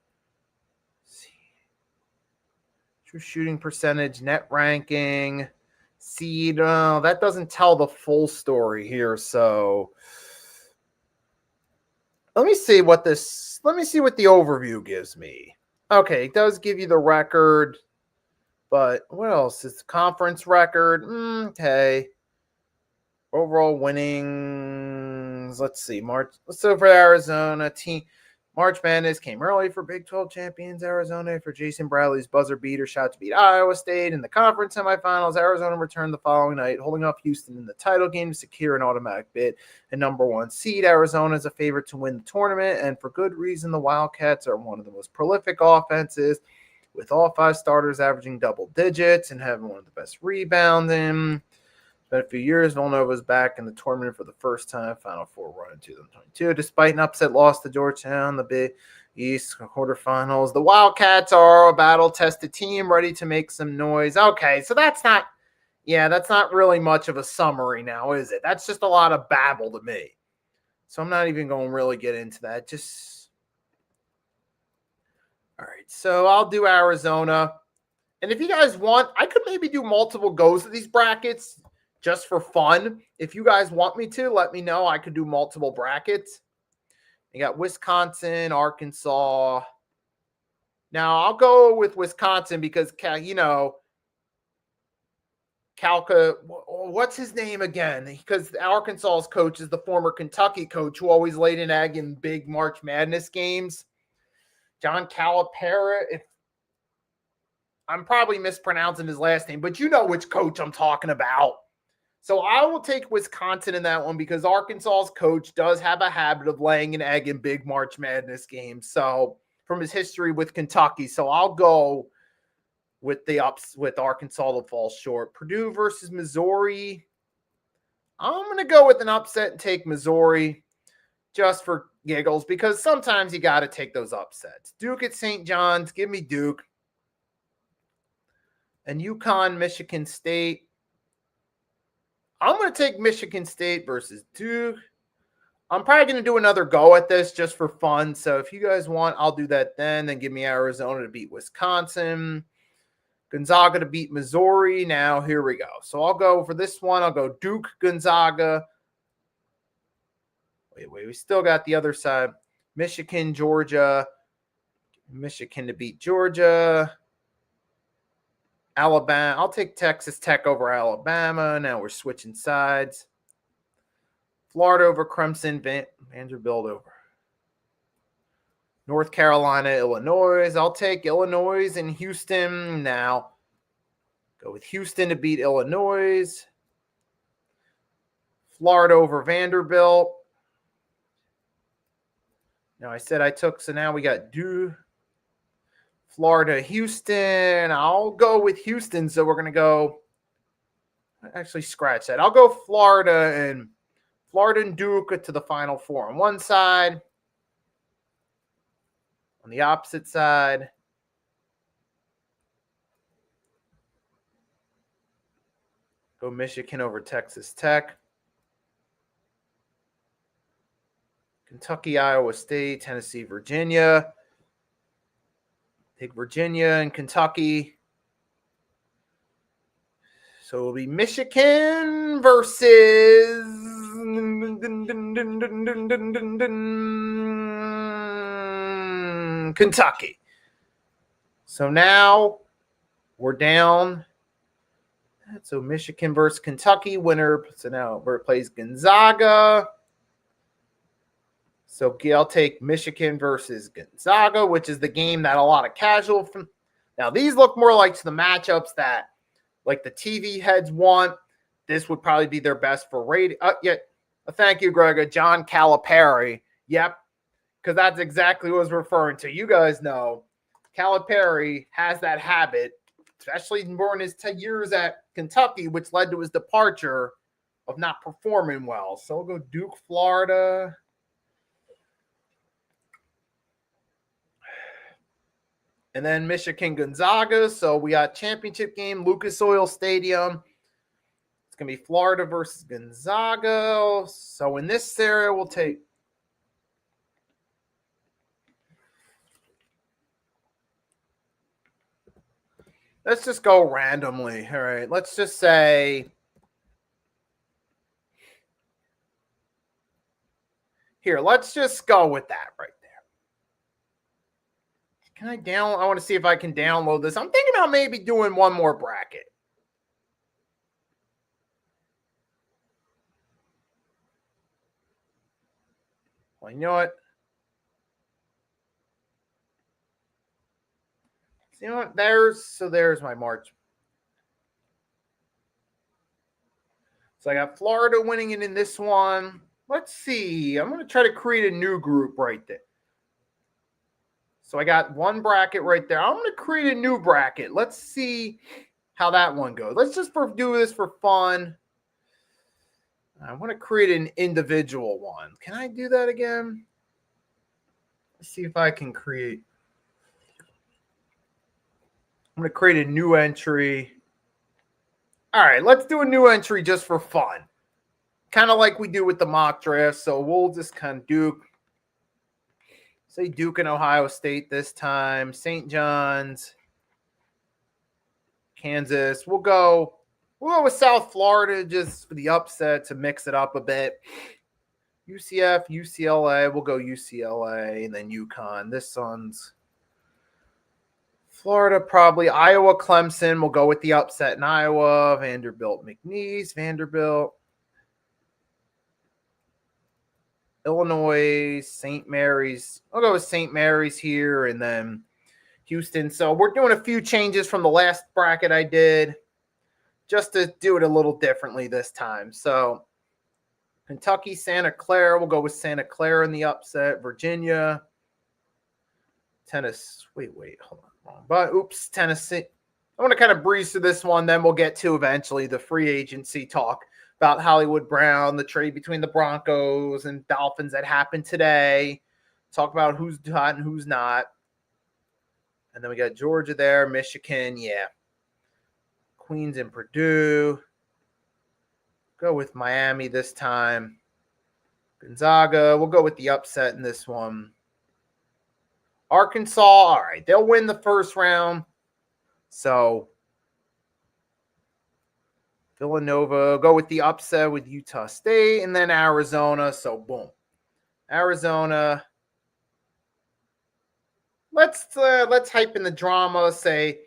True shooting percentage, net ranking, seed. That doesn't tell the full story here. So let me see what the overview gives me. Okay, it does give you the record, but what else? It's the conference record. Okay. Overall winnings. Let's see. Let's go for Arizona team. March Madness came early for Big 12 champions Arizona for Jason Bradley's buzzer beater shot to beat Iowa State in the conference semifinals. Arizona returned the following night, holding off Houston in the title game to secure an automatic bid and number one seed. Arizona is a favorite to win the tournament, and for good reason. The Wildcats are one of the most prolific offenses, with all five starters averaging double digits and having one of the best rebounding. Been a few years. Villanova's back in the tournament for the first time. Final Four run in 2022. Despite an upset loss to Georgetown, the Big East quarterfinals, the Wildcats are a battle-tested team ready to make some noise. Okay, so that's not really much of a summary now, is it? That's just a lot of babble to me. So I'm not even going to really get into that. All right, so I'll do Arizona. And if you guys want, I could maybe do multiple goes of these brackets just for fun. If you guys want me to, let me know. I could do multiple brackets. You got Wisconsin, Arkansas. Now, I'll go with Wisconsin because, Calca, what's his name again? Because Arkansas's coach is the former Kentucky coach who always laid an egg in big March Madness games. John Calipari. I'm probably mispronouncing his last name, but you know which coach I'm talking about. So I will take Wisconsin in that one because Arkansas's coach does have a habit of laying an egg in big March Madness games. So from his history with Kentucky. So I'll go with with Arkansas to fall short. Purdue versus Missouri. I'm going to go with an upset and take Missouri just for giggles because sometimes you got to take those upsets. Duke at St. John's. Give me Duke. And UConn, Michigan State. I'm going to take Michigan State versus Duke. I'm probably going to do another go at this just for fun. So if you guys want, I'll do that then. Then give me Arizona to beat Wisconsin. Gonzaga to beat Missouri. Now, here we go. So I'll go for this one. I'll go Duke, Gonzaga. Wait. We still got the other side. Michigan, Georgia. Michigan to beat Georgia. Alabama. I'll take Texas Tech over Alabama. Now we're switching sides. Florida over Clemson. Vanderbilt over North Carolina, Illinois. I'll take Illinois and Houston. Now go with Houston to beat Illinois. Florida over Vanderbilt. Now I said I took, so now we got Florida, Houston. I'll go with Houston. So we're going to go, actually scratch that. I'll go Florida and Duke to the Final Four on one side. On the opposite side, go Michigan over Texas Tech. Kentucky, Iowa State, Tennessee, Virginia. Take Virginia and Kentucky. So it'll be Michigan versus Kentucky. So now we're down. So Michigan versus Kentucky winner. So now it plays Gonzaga. So I'll take Michigan versus Gonzaga, which is the game that a lot of casual. Now these look more like the matchups that like the TV heads want. This would probably be their best for rating. Thank you, Greg. John Calipari. Yep, because that's exactly what I was referring to. You guys know Calipari has that habit, especially during his 10 years at Kentucky, which led to his departure, of not performing well. So we'll go Duke, Florida. And then Michigan, Gonzaga. So we got championship game, Lucas Oil Stadium. It's going to be Florida versus Gonzaga. So in this area, we'll take – let's just go randomly. All right, let's just say – here, let's just go with that right there. Can I I want to see if I can download this. I'm thinking about maybe doing one more bracket. Well, you know what? So, you know what? There's my March. So I got Florida winning it in this one. Let's see. I'm going to try to create a new group right there. So I got one bracket right there. I'm going to create a new bracket. Let's see how that one goes. Let's just do this for fun. I want to create an individual one. Can I do that again? Let's see if I can create. I'm going to create a new entry. All right, let's do a new entry just for fun. Kind of like we do with the mock draft. So we'll just kind of Duke. Say Duke and Ohio State this time. St. John's. Kansas. We'll go with South Florida just for the upset to mix it up a bit. UCF, UCLA. We'll go UCLA and then UConn. This one's Florida, probably. Iowa, Clemson. We'll go with the upset in Iowa. Vanderbilt, McNeese. Vanderbilt. Illinois, St. Mary's. I'll go with St. Mary's here and then Houston. So we're doing a few changes from the last bracket I did just to do it a little differently this time. So Kentucky, Santa Clara. We'll go with Santa Clara in the upset. Virginia. Tennessee. Wait. Hold on. But Tennessee. I want to kind of breeze through this one. Then we'll get to eventually the free agency talk about Hollywood Brown, the trade between the Broncos and Dolphins that happened today. Talk about who's hot and who's not. And then we got Georgia there, Michigan, yeah. Queens and Purdue. Go with Miami this time. Gonzaga, we'll go with the upset in this one. Arkansas, all right, they'll win the first round. So Villanova, go with the upset with Utah State, and then Arizona. So boom, Arizona. Let's hype in the drama. Say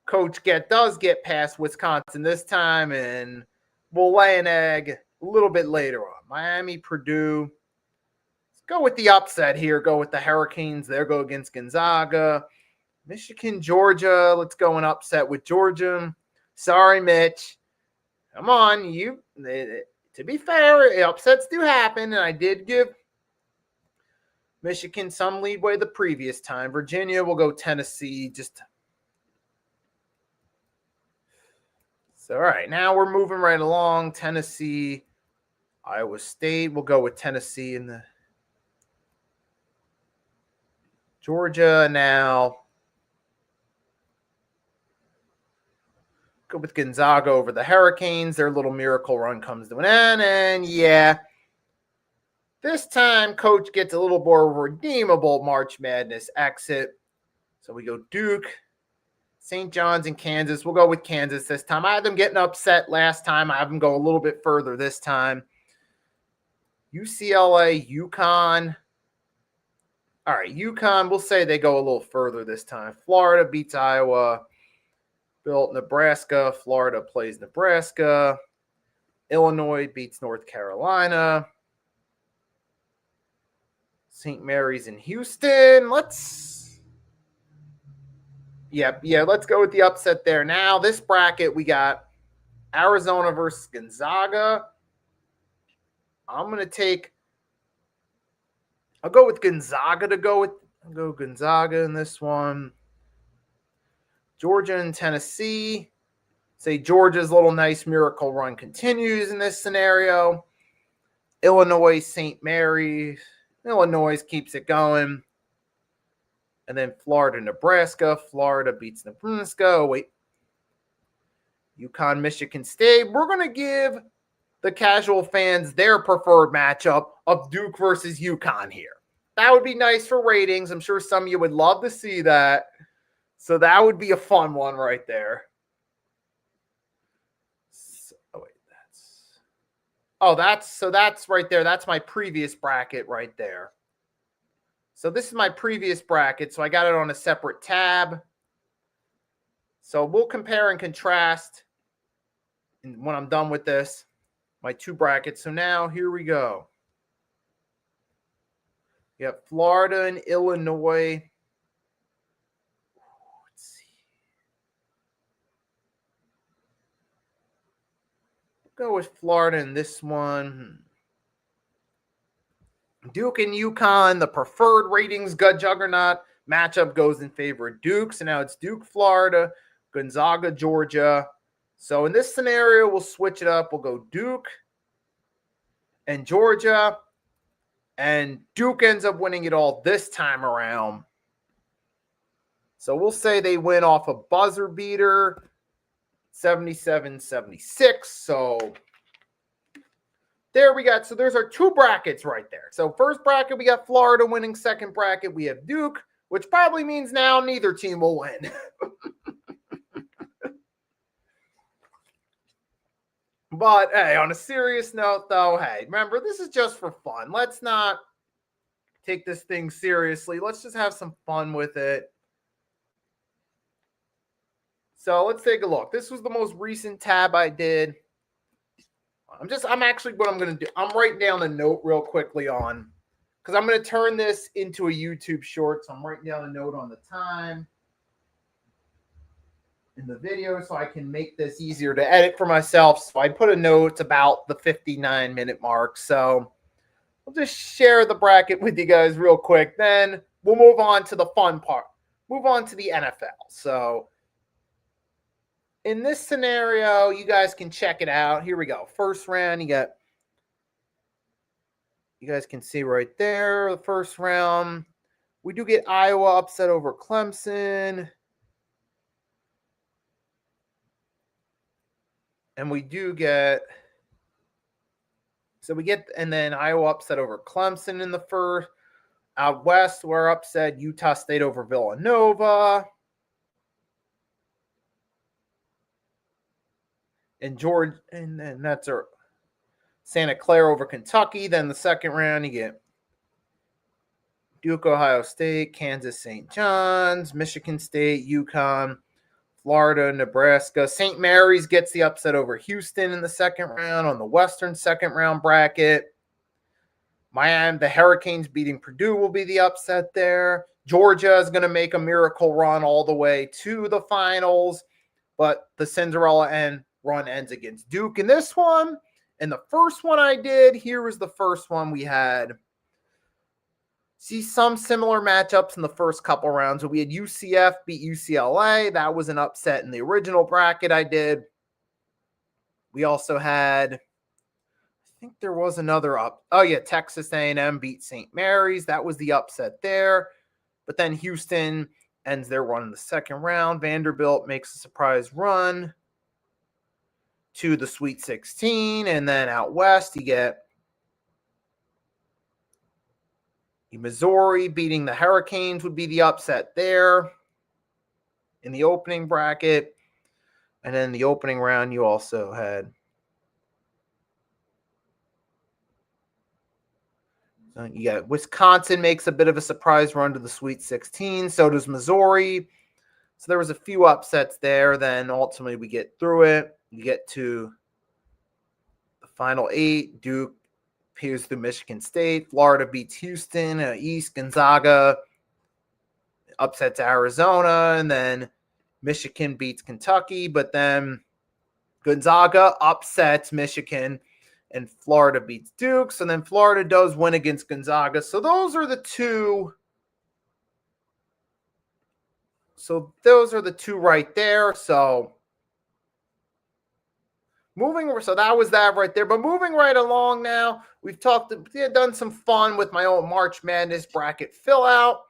Coach does get past Wisconsin this time, and we'll lay an egg a little bit later on. Miami, Purdue. Let's go with the upset here. Go with the Hurricanes. There, go against Gonzaga. Michigan, Georgia. Let's go an upset with Georgia. Sorry, Mitch. Come on, to be fair, upsets do happen, and I did give Michigan some leeway the previous time. Virginia will go Tennessee. So, all right, now we're moving right along. Tennessee, Iowa State. We'll go with Tennessee in the Georgia now. Go with Gonzaga over the Hurricanes. Their little miracle run comes to an end. And yeah, this time Coach gets a little more redeemable March Madness exit. So we go Duke, St. John's, and Kansas. We'll go with Kansas this time. I had them getting upset last time. I have them go a little bit further this time. UCLA, UConn. All right, UConn, we'll say they go a little further this time. Florida beats Iowa. Built Nebraska. Florida plays Nebraska. Illinois beats North Carolina. St. Mary's in Houston. Let's go with the upset there. Now, this bracket, we got Arizona versus Gonzaga. I'll go with Gonzaga I'll go Gonzaga in this one. Georgia and Tennessee. Say Georgia's little nice miracle run continues in this scenario. Illinois, St. Mary's. Illinois keeps it going. And then Florida, Nebraska. Florida beats Nebraska. UConn, Michigan State. We're going to give the casual fans their preferred matchup of Duke versus UConn here. That would be nice for ratings. I'm sure some of you would love to see that. So that would be a fun one right there. That's right there. That's my previous bracket right there. So this is my previous bracket. So I got it on a separate tab. So we'll compare and contrast when I'm done with this, my two brackets. So now here we go. You have Florida and Illinois. Go with Florida in this one. Duke and UConn, the preferred ratings juggernaut matchup goes in favor of Duke. So now it's Duke, Florida, Gonzaga, Georgia. So in this scenario, we'll switch it up. We'll go Duke and Georgia. And Duke ends up winning it all this time around. So we'll say they win off a buzzer beater, 77-76. So there we got. So there's our two brackets right there. So first bracket, we got Florida winning. Second bracket, we have Duke, which probably means now neither team will win. But hey, on a serious note, though, hey, remember, this is just for fun. Let's not take this thing seriously. Let's just have some fun with it. So let's take a look. This was the most recent tab I did. I'm actually, what I'm going to do, I'm writing down a note real quickly on, because I'm going to turn this into a YouTube short. So I'm writing down a note on the time in the video so I can make this easier to edit for myself. So I put a note about the 59-minute mark. So I'll just share the bracket with you guys real quick. Then we'll move on to the fun part. Move on to the NFL. So in this scenario, you guys can check it out. Here we go. First round, you guys can see right there, the first round. We do get Iowa upset over Clemson. And we do get, and then Iowa upset over Clemson in the first. Out west, we're upset Utah State over Villanova. And Georgia, and then that's our Santa Clara over Kentucky. Then the second round, you get Duke, Ohio State, Kansas, St. John's, Michigan State, UConn, Florida, Nebraska. St. Mary's gets the upset over Houston in the second round on the Western second round bracket. Miami, the Hurricanes beating Purdue will be the upset there. Georgia is going to make a miracle run all the way to the finals, but the Cinderella run ends against Duke in this one. And the first one I did, here was the first one we had. See some similar matchups in the first couple rounds. So we had UCF beat UCLA. That was an upset in the original bracket I did. We also had, I think there was another Texas A&M beat St. Mary's. That was the upset there. But then Houston ends their run in the second round. Vanderbilt makes a surprise run to the Sweet 16. And then out west, you get Missouri beating the Hurricanes would be the upset there in the opening bracket. And then the opening round, you also had you got Wisconsin makes a bit of a surprise run to the Sweet 16. So does Missouri. So there was a few upsets there. Then ultimately we get through it. You get to the final 8. Duke appears through Michigan State. Florida beats Houston. East, Gonzaga upsets Arizona. And then Michigan beats Kentucky. But then Gonzaga upsets Michigan. And Florida beats Duke. So then Florida does win against Gonzaga. So those are the two. So those are the two right there. So that was that right there. But moving right along now, we've done some fun with my own March Madness bracket fill out.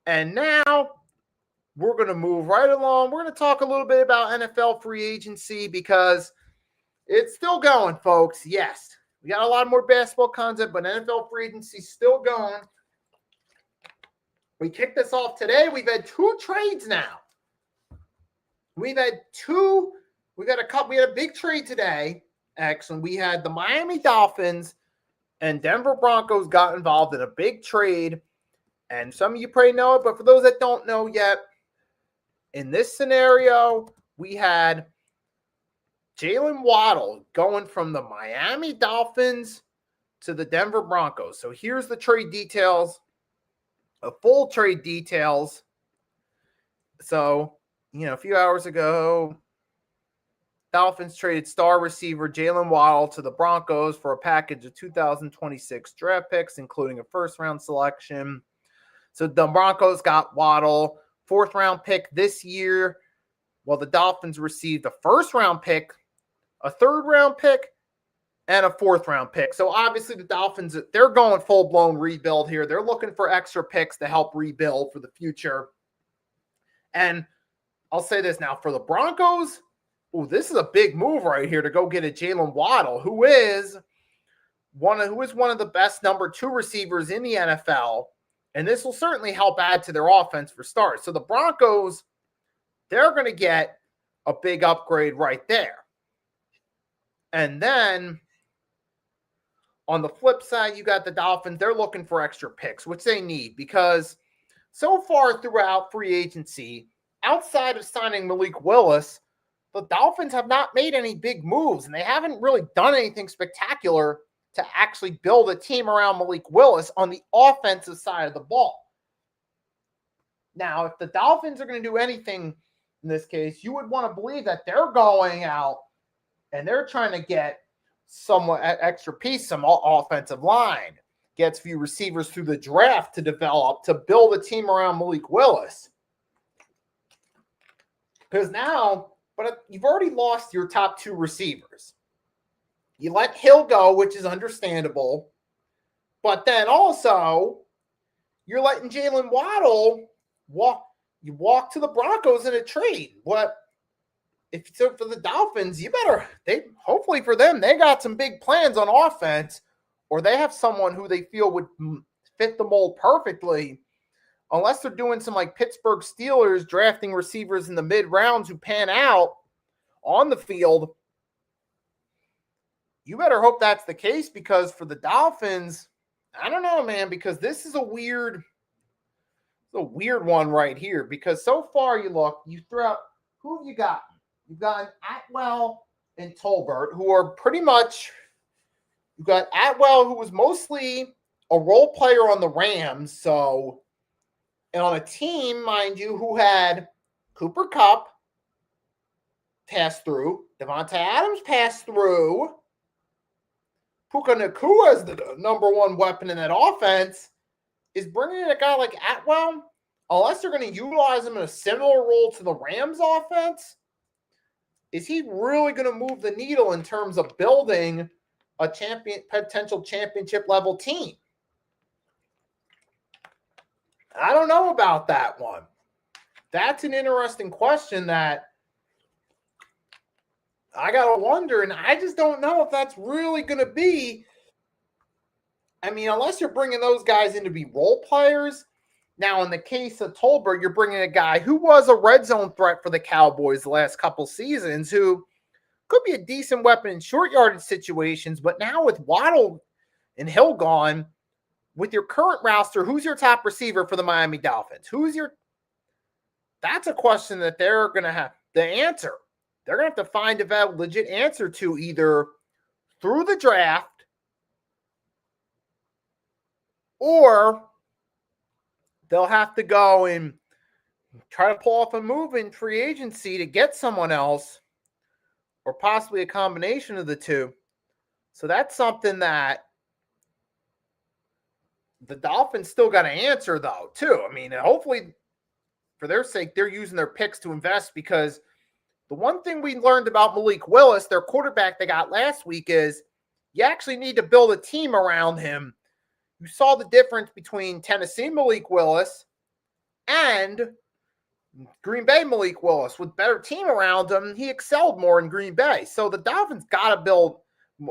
And now we're going to move right along. We're going to talk a little bit about NFL free agency because it's still going, folks. Yes, we got a lot more basketball content, but NFL free agency is still going. We kicked this off today. We've had 2 trades now. We had a big trade today. Actually, we had the Miami Dolphins and Denver Broncos got involved in a big trade. And some of you probably know it, but for those that don't know yet, in this scenario, we had Jalen Waddle going from the Miami Dolphins to the Denver Broncos. So here's the trade details, full trade details. So, a few hours ago, Dolphins traded star receiver Jalen Waddle to the Broncos for a package of 2026 draft picks, including a first-round selection. So the Broncos got Waddle, fourth-round pick this year, while the Dolphins received a first-round pick, a third-round pick, and a fourth-round pick. So obviously the Dolphins, they're going full-blown rebuild here. They're looking for extra picks to help rebuild for the future. And I'll say this now, for the Broncos, this is a big move right here to go get a Jalen Waddle, who is one of the best number 2 receivers in the NFL. And this will certainly help add to their offense for starts. So the Broncos, they're going to get a big upgrade right there. And then on the flip side, you got the Dolphins. They're looking for extra picks, which they need, because so far throughout free agency, outside of signing Malik Willis, the Dolphins have not made any big moves, and they haven't really done anything spectacular to actually build a team around Malik Willis on the offensive side of the ball. Now, if the Dolphins are going to do anything in this case, you would want to believe that they're going out and they're trying to get somewhat extra piece, some offensive line, gets a few receivers through the draft to develop, to build a team around Malik Willis. Because now, but you've already lost your top 2 receivers. You let Hill go, which is understandable. But then also, you're letting Jalen Waddle walk to the Broncos in a trade. So for the Dolphins, hopefully for them, they got some big plans on offense, or they have someone who they feel would fit the mold perfectly. Unless they're doing some like Pittsburgh Steelers, drafting receivers in the mid-rounds who pan out on the field, you better hope that's the case, because for the Dolphins, I don't know, man, because this is a weird one right here. Because so far you throw out, who have you got? You've got Atwell and Tolbert, who are pretty much, you've got Atwell, who was mostly a role player on the Rams, so, and on a team, mind you, who had Cooper Kupp pass through, Devontae Adams pass through, Puka Nacua as the number 1 weapon in that offense, is bringing in a guy like Atwell, unless they're going to utilize him in a similar role to the Rams offense, is he really going to move the needle in terms of building a potential championship level team? I don't know about that one. That's an interesting question that I got to wonder, and I just don't know if that's really going to be. I mean, unless you're bringing those guys in to be role players. Now, in the case of Tolbert, you're bringing a guy who was a red zone threat for the Cowboys the last couple seasons, who could be a decent weapon in short yardage situations. But now with Waddle and Hill gone, with your current roster, who's your top receiver for the Miami Dolphins? That's a question that they're going to have to answer. They're going to have to find a legit answer to, either through the draft or they'll have to go and try to pull off a move in free agency to get someone else, or possibly a combination of the two. So that's something that the Dolphins still got to answer, though, too. I mean, hopefully, for their sake, they're using their picks to invest, because the one thing we learned about Malik Willis, their quarterback they got last week, is you actually need to build a team around him. You saw the difference between Tennessee Malik Willis and Green Bay Malik Willis. With better team around him, he excelled more in Green Bay. So the Dolphins got to build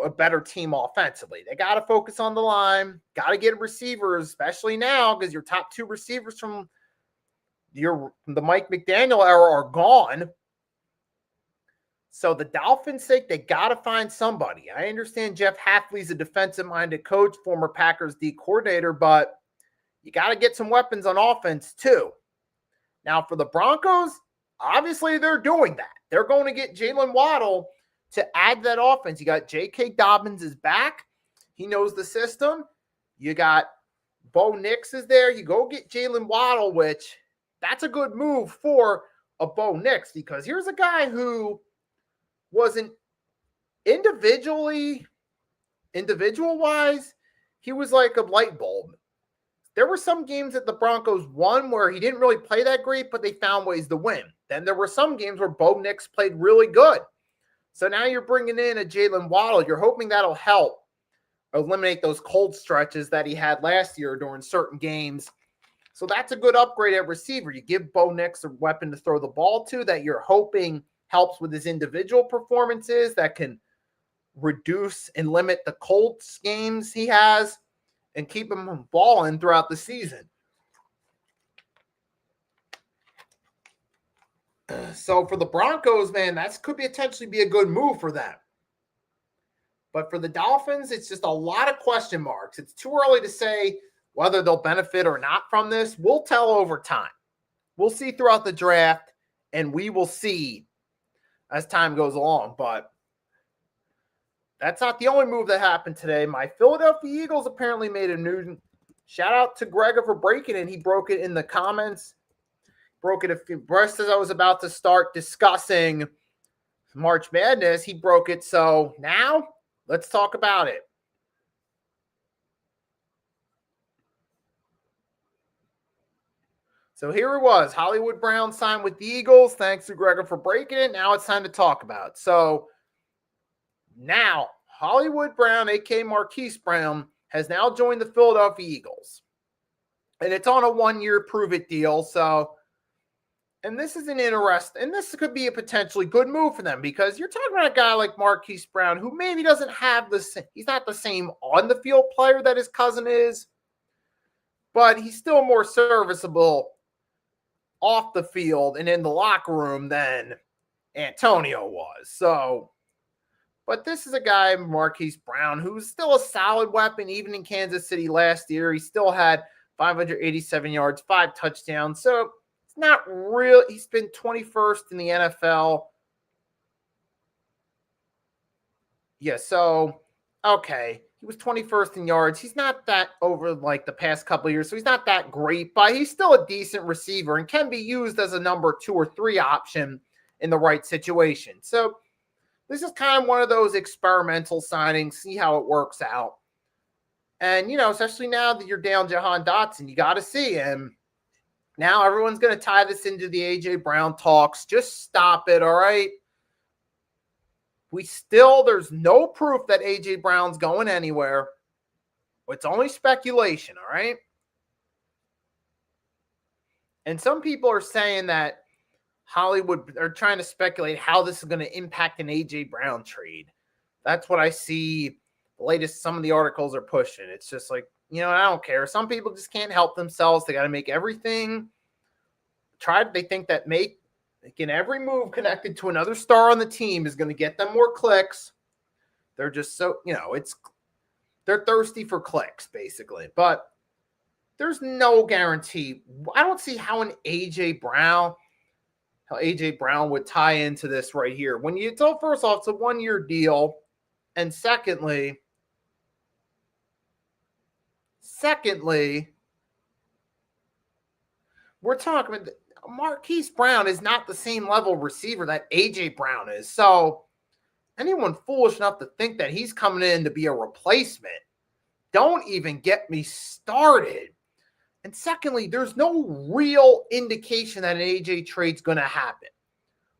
a better team offensively. They got to focus on the line, got to get receivers, especially now, because your top 2 receivers from the Mike McDaniel era are gone. So the Dolphins' sake, they got to find somebody. I understand Jeff Hafley's a defensive-minded coach, former Packers D coordinator, but you got to get some weapons on offense too. Now for the Broncos, obviously they're doing that. They're going to get Jalen Waddle to add to that offense. You got J.K. Dobbins is back. He knows the system. You got Bo Nix is there. You go get Jalen Waddle, which that's a good move for a Bo Nix, because here's a guy who wasn't individual-wise, he was like a light bulb. There were some games that the Broncos won where he didn't really play that great, but they found ways to win. Then there were some games where Bo Nix played really good. So now you're bringing in a Jalen Waddle. You're hoping that'll help eliminate those cold stretches that he had last year during certain games. So that's a good upgrade at receiver. You give Bo Nix a weapon to throw the ball to that you're hoping helps with his individual performances, that can reduce and limit the Colts games he has and keep him balling throughout the season. So for the Broncos, man, that could potentially be a good move for them. But for the Dolphins, it's just a lot of question marks. It's too early to say whether they'll benefit or not from this. We'll tell over time. We'll see throughout the draft, and we will see as time goes along. But that's not the only move that happened today. My Philadelphia Eagles apparently made a new shout out to Gregor for breaking it. He broke it in the comments. Broke it just as I was about to start discussing March Madness. He broke it. So now let's talk about it. So here it was. Hollywood Brown signed with the Eagles. Thanks to Gregor for breaking it. Now it's time to talk about it. So now Hollywood Brown, a.k.a. Marquise Brown, has now joined the Philadelphia Eagles. And it's on a 1-year prove-it deal. So, and this is and this could be a potentially good move for them because you're talking about a guy like Marquise Brown who maybe doesn't have he's not the same on-the-field player that his cousin is, but he's still more serviceable off the field and in the locker room than Antonio was. So, but this is a guy, Marquise Brown, who's still a solid weapon even in Kansas City last year. He still had 587 yards, 5 touchdowns. So it's not real. He's been 21st in the NFL. Yeah, so, okay. He was 21st in yards. He's not that over like the past couple of years, so he's not that great, but he's still a decent receiver and can be used as a number 2 or 3 option in the right situation. So this is kind of one of those experimental signings, see how it works out. And, especially now that you're down Jahan Dotson, you got to see him. Now everyone's going to tie this into the A.J. Brown talks. Just stop it, all right? There's no proof that A.J. Brown's going anywhere. It's only speculation, all right? And some people are saying that Hollywood are trying to speculate how this is going to impact an A.J. Brown trade. That's what I see the latest, some of the articles are pushing. It's just like, I don't care. Some people just can't help themselves. They got to make everything. They think that making every move connected to another star on the team is going to get them more clicks. They're just so, they're thirsty for clicks, basically. But there's no guarantee. I don't see how A.J. Brown would tie into this right here. First off, it's a 1-year deal. And secondly, we're talking about Marquise Brown is not the same level receiver that A.J. Brown is. So anyone foolish enough to think that he's coming in to be a replacement, don't even get me started. And secondly, there's no real indication that an A.J. trade's going to happen.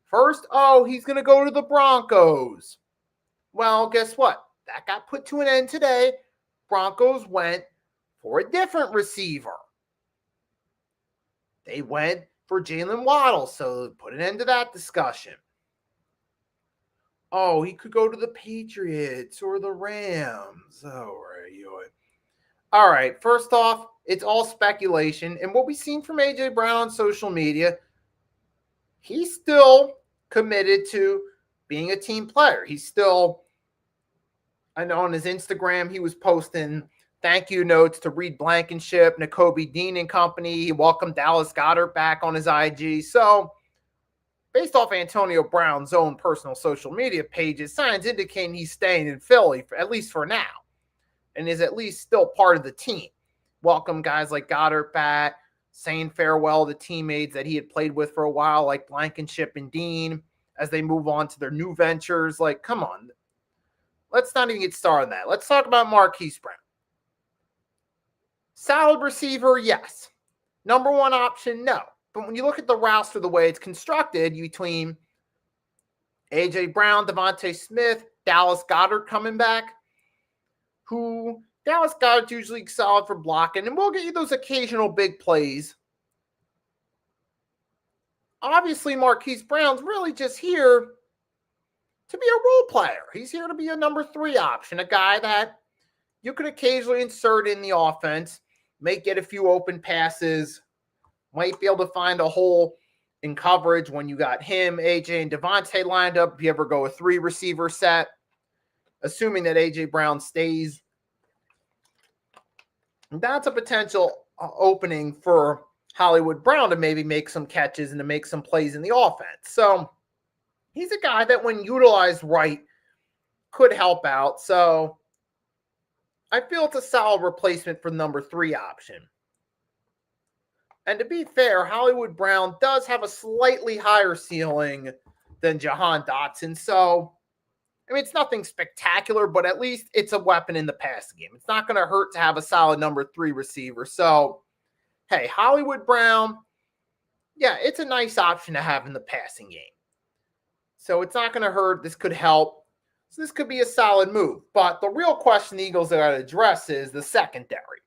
First, he's going to go to the Broncos. Well, guess what? That got put to an end today. Broncos went for a different receiver. They went for Jalen Waddle, so put an end to that discussion. He could go to the Patriots or the Rams. All right, first off, it's all speculation. And what we've seen from A.J. Brown on social media, he's still committed to being a team player. He's still, I know on his Instagram, he was posting thank you notes to Reed Blankenship, Nakobe Dean and company. He welcomed Dallas Goedert back on his IG. So based off Antonio Brown's own personal social media pages, signs indicating he's staying in Philly, at least for now, and is at least still part of the team. Welcome guys like Goddard back, saying farewell to teammates that he had played with for a while, like Blankenship and Dean, as they move on to their new ventures. Like, come on. Let's not even get started on that. Let's talk about Marquise Brown. Solid receiver, yes. Number one option, no. But when you look at the roster, the way it's constructed, between A.J. Brown, Devontae Smith, Dallas Goedert coming back, who Dallas Goedert's usually solid for blocking, and we'll get you those occasional big plays. Obviously, Marquise Brown's really just here to be a role player. He's here to be a number 3 option, a guy that you could occasionally insert in the offense, might get a few open passes, might be able to find a hole in coverage when you got him, AJ, and Devontae lined up. If you ever go a 3 receiver set, assuming that AJ Brown stays, that's a potential opening for Hollywood Brown to maybe make some catches and to make some plays in the offense. So he's a guy that, when utilized right, could help out. So I feel it's a solid replacement for the number 3 option. And to be fair, Hollywood Brown does have a slightly higher ceiling than Jahan Dotson. So, I mean, it's nothing spectacular, but at least it's a weapon in the passing game. It's not going to hurt to have a solid number 3 receiver. So, hey, Hollywood Brown, yeah, it's a nice option to have in the passing game. So it's not going to hurt. This could help. So this could be a solid move. But the real question the Eagles got to address is the secondary.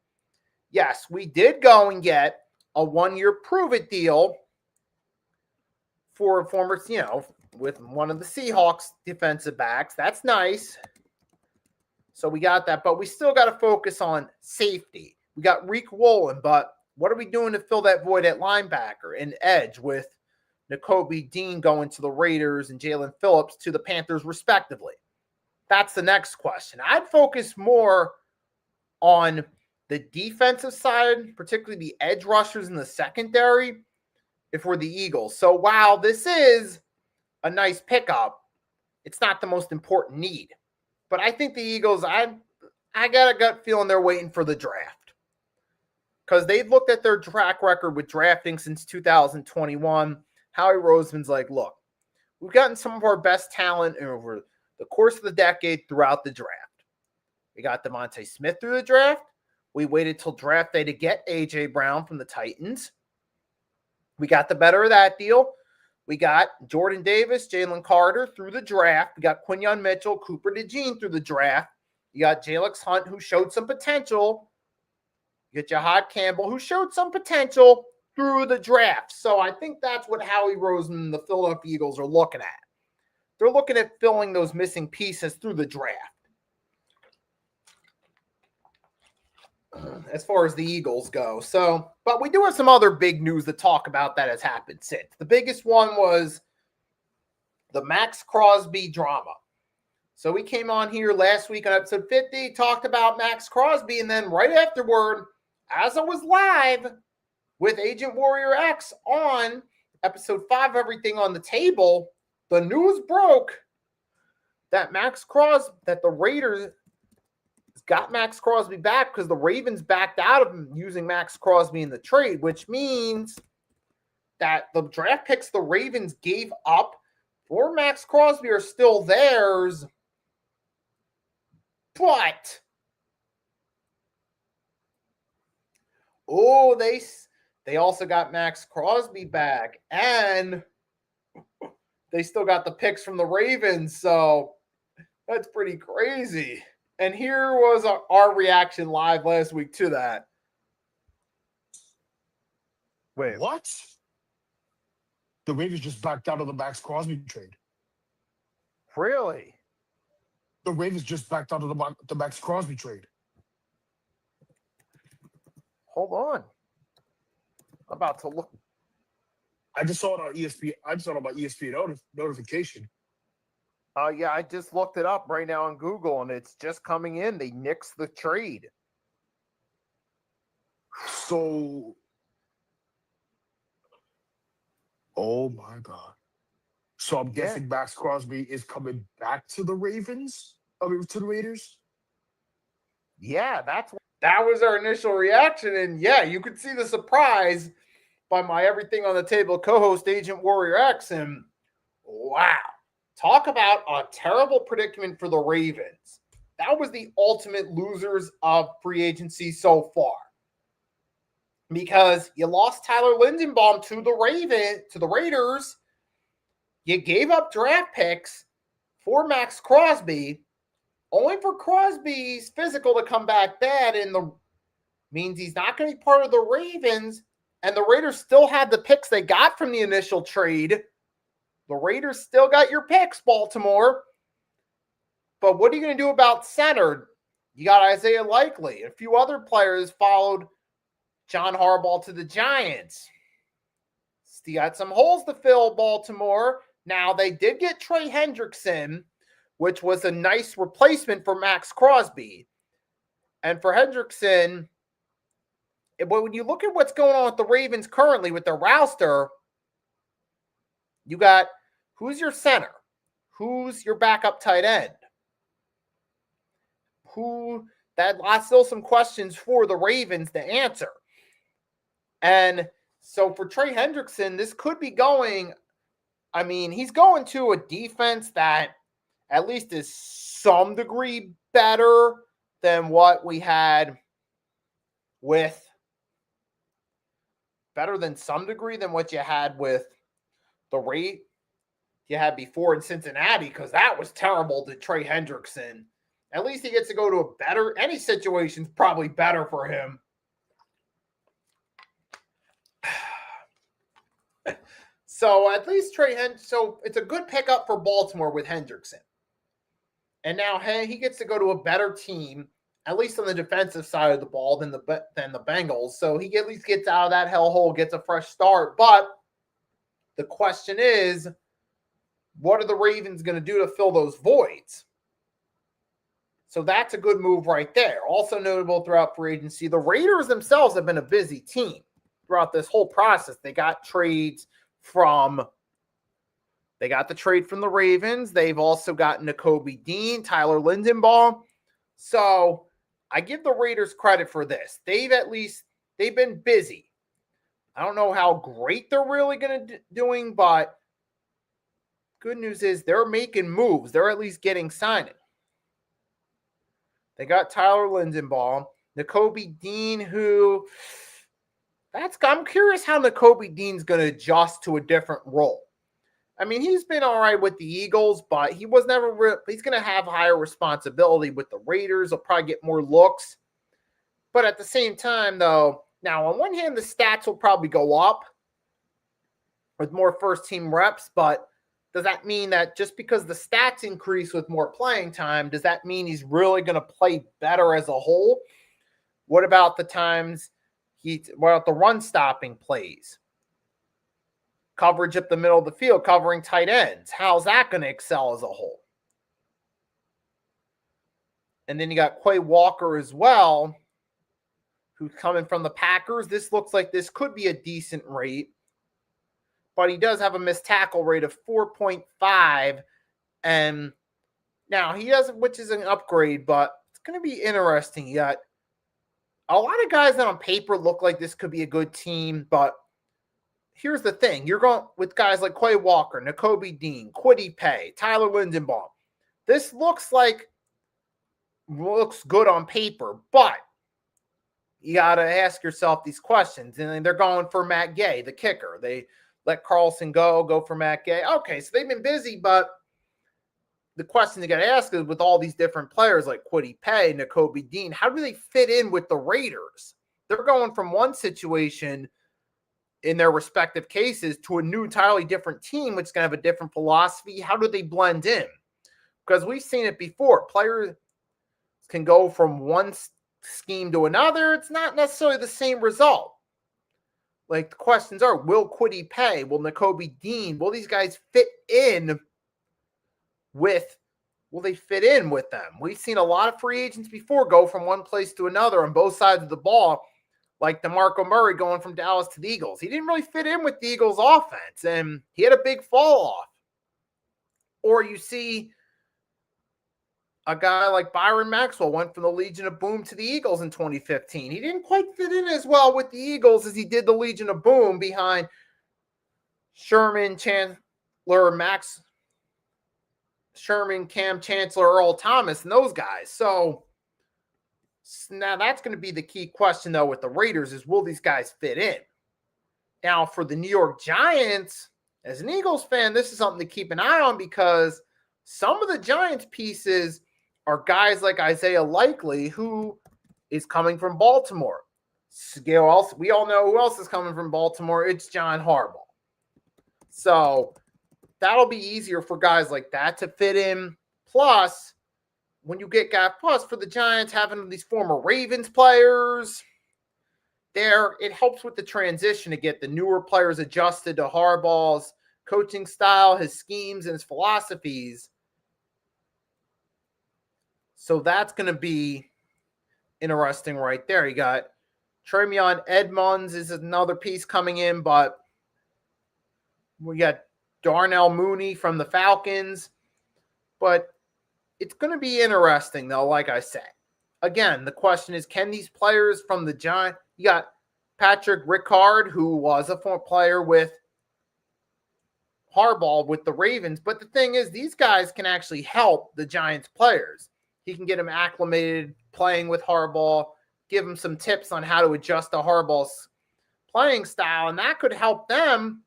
Yes, we did go and get a 1-year prove-it deal for a former, with one of the Seahawks defensive backs. That's nice. So we got that. But we still got to focus on safety. We got Reek Woolen, but what are we doing to fill that void at linebacker and edge with Nakobe Dean going to the Raiders and Jalen Phillips to the Panthers, respectively? That's the next question. I'd focus more on the defensive side, particularly the edge rushers in the secondary, if we're the Eagles. So while this is a nice pickup, it's not the most important need. But I think the Eagles, I got a gut feeling they're waiting for the draft, because they've looked at their track record with drafting since 2021. Howie Roseman's like, look, we've gotten some of our best talent over the course of the decade throughout the draft. We got Devontae Smith through the draft. We waited till draft day to get A.J. Brown from the Titans. We got the better of that deal. We got Jordan Davis, Jalen Carter through the draft. We got Quinyon Mitchell, Cooper DeJean through the draft. You got Jalex Hunt, who showed some potential. You got Jahad Campbell, who showed some potential through the draft. So I think that's what Howie Roseman and the Philadelphia Eagles are looking at. They're looking at filling those missing pieces through the draft. As far as the Eagles go. So, but we do have some other big news to talk about that has happened since. The biggest one was the Max Crosby drama. So we came on here last week on episode 50, talked about Max Crosby, and then right afterward, as I was live with Agent Warrior X on episode 5, Everything on the Table, the news broke that the Raiders got Max Crosby back because the Ravens backed out of him using Max Crosby in the trade, which means that the draft picks the Ravens gave up for Max Crosby are still theirs. But, they also got Max Crosby back, and they still got the picks from the Ravens, so that's pretty crazy. And here was our reaction live last week to that. Wait, what? The Ravens just backed out of the Max Crosby trade. Really? The Ravens just backed out of the Max Crosby trade. Hold on. I'm about to look. I just saw it on ESPN. I just saw it on my ESPN notification. Yeah, I just looked it up right now on Google, and it's just coming in. They nixed the trade. So, oh my God. So I'm guessing Max Crosby is coming back to the Ravens? I mean, to the Raiders? Yeah, that was our initial reaction. And yeah, you could see the surprise by my Everything on the Table co-host, Agent Warrior X. And Wow. Talk about a terrible predicament for the Ravens. That was the ultimate losers of free agency so far. Because you lost Tyler Lindenbaum to the Raiders. You gave up draft picks for Max Crosby, only for Crosby's physical to come back bad, and the means he's not going to be part of the Ravens. And the Raiders still had the picks they got from the initial trade. The Raiders still got your picks, Baltimore. But what are you going to do about center? You got Isaiah Likely. A few other players followed John Harbaugh to the Giants. Still got some holes to fill, Baltimore. Now, they did get Trey Hendrickson, which was a nice replacement for Max Crosby. And for Hendrickson, but when you look at what's going on with the Ravens currently with their roster, you got who's your center? Who's your backup tight end? That's still some questions for the Ravens to answer. And so for Trey Hendrickson, this could be going, he's going to a defense that at least is some degree better than what we had with better than some degree than what you had with the rate you had before in Cincinnati, because that was terrible to Trey Hendrickson. At least he gets to go to a better, any situation's probably better for him. So at least so it's a good pickup for Baltimore with Hendrickson. And now, hey, he gets to go to a better team, at least on the defensive side of the ball than the Bengals. So he at least gets out of that hellhole, gets a fresh start. But the question is, what are the Ravens going to do to fill those voids? So that's a good move right there. Also notable throughout free agency, the Raiders themselves have been a busy team throughout this whole process. They got trades they got the trade from the Ravens. They've also gotten Nakobe Dean, Tyler Lindenbaum. So I give the Raiders credit for this. They've been busy. I don't know how great they're really going to doing, but good news is they're making moves. They're at least getting signed. They got Tyler Lindenbaum, Nakobe Dean, I'm curious how Nakobe Dean's going to adjust to a different role. He's been all right with the Eagles, but he was never he's going to have higher responsibility with the Raiders. He'll probably get more looks. But at the same time, though, now on one hand, the stats will probably go up with more first-team reps, but does that mean that just because the stats increase with more playing time, does that mean he's really going to play better as a whole? What about the times what about the run-stopping plays? Coverage up the middle of the field, covering tight ends. How's that going to excel as a whole? And then you got Quay Walker as well, who's coming from the Packers. This looks like this could be a decent rate, but he does have a missed tackle rate of 4.5. And now he doesn't, which is an upgrade, but it's going to be interesting yet. A lot of guys that on paper look like this could be a good team, but here's the thing. You're going with guys like Quay Walker, Nakobe Dean, Kwity Paye, Tyler Lindenbaum. This looks good on paper, but you got to ask yourself these questions. And they're going for Matt Gay, the kicker. They let Carlson go for Matt Gay. Okay, so they've been busy, but the question you got to ask is with all these different players like Kwity Paye, Nakobe Dean, how do they fit in with the Raiders? They're going from one situation in their respective cases to a new entirely different team, which is going to have a different philosophy. How do they blend in? Because we've seen it before. Players can go from one scheme to another. It's not necessarily the same result. Like the questions are, will Kwity Paye, will Nakobe Dean, will these guys fit in will they fit in with them? We've seen a lot of free agents before go from one place to another on both sides of the ball, like DeMarco Murray going from Dallas to the Eagles. He didn't really fit in with the Eagles offense, and he had a big fall off. Or you see a guy like Byron Maxwell went from the Legion of Boom to the Eagles in 2015. He didn't quite fit in as well with the Eagles as he did the Legion of Boom behind Sherman, Max Sherman, Cam Chancellor, Earl Thomas, and those guys. So now that's going to be the key question, though, with the Raiders is will these guys fit in? Now, for the New York Giants, as an Eagles fan, this is something to keep an eye on because some of the Giants pieces are guys like Isaiah Likely, who is coming from Baltimore. We all know who else is coming from Baltimore. It's John Harbaugh. So that'll be easier for guys like that to fit in. Plus, when you get guys, plus for the Giants having these former Ravens players, it helps with the transition to get the newer players adjusted to Harbaugh's coaching style, his schemes, and his philosophies. So that's going to be interesting right there. You got Tremion Edmonds is another piece coming in, but we got Darnell Mooney from the Falcons. But it's going to be interesting, though, like I said. Again, the question is, can these players from the Giants, you got Patrick Ricard, who was a former player with Harbaugh with the Ravens. But the thing is, these guys can actually help the Giants players. He can get them acclimated playing with Harbaugh, give them some tips on how to adjust to Harbaugh's playing style, and that could help them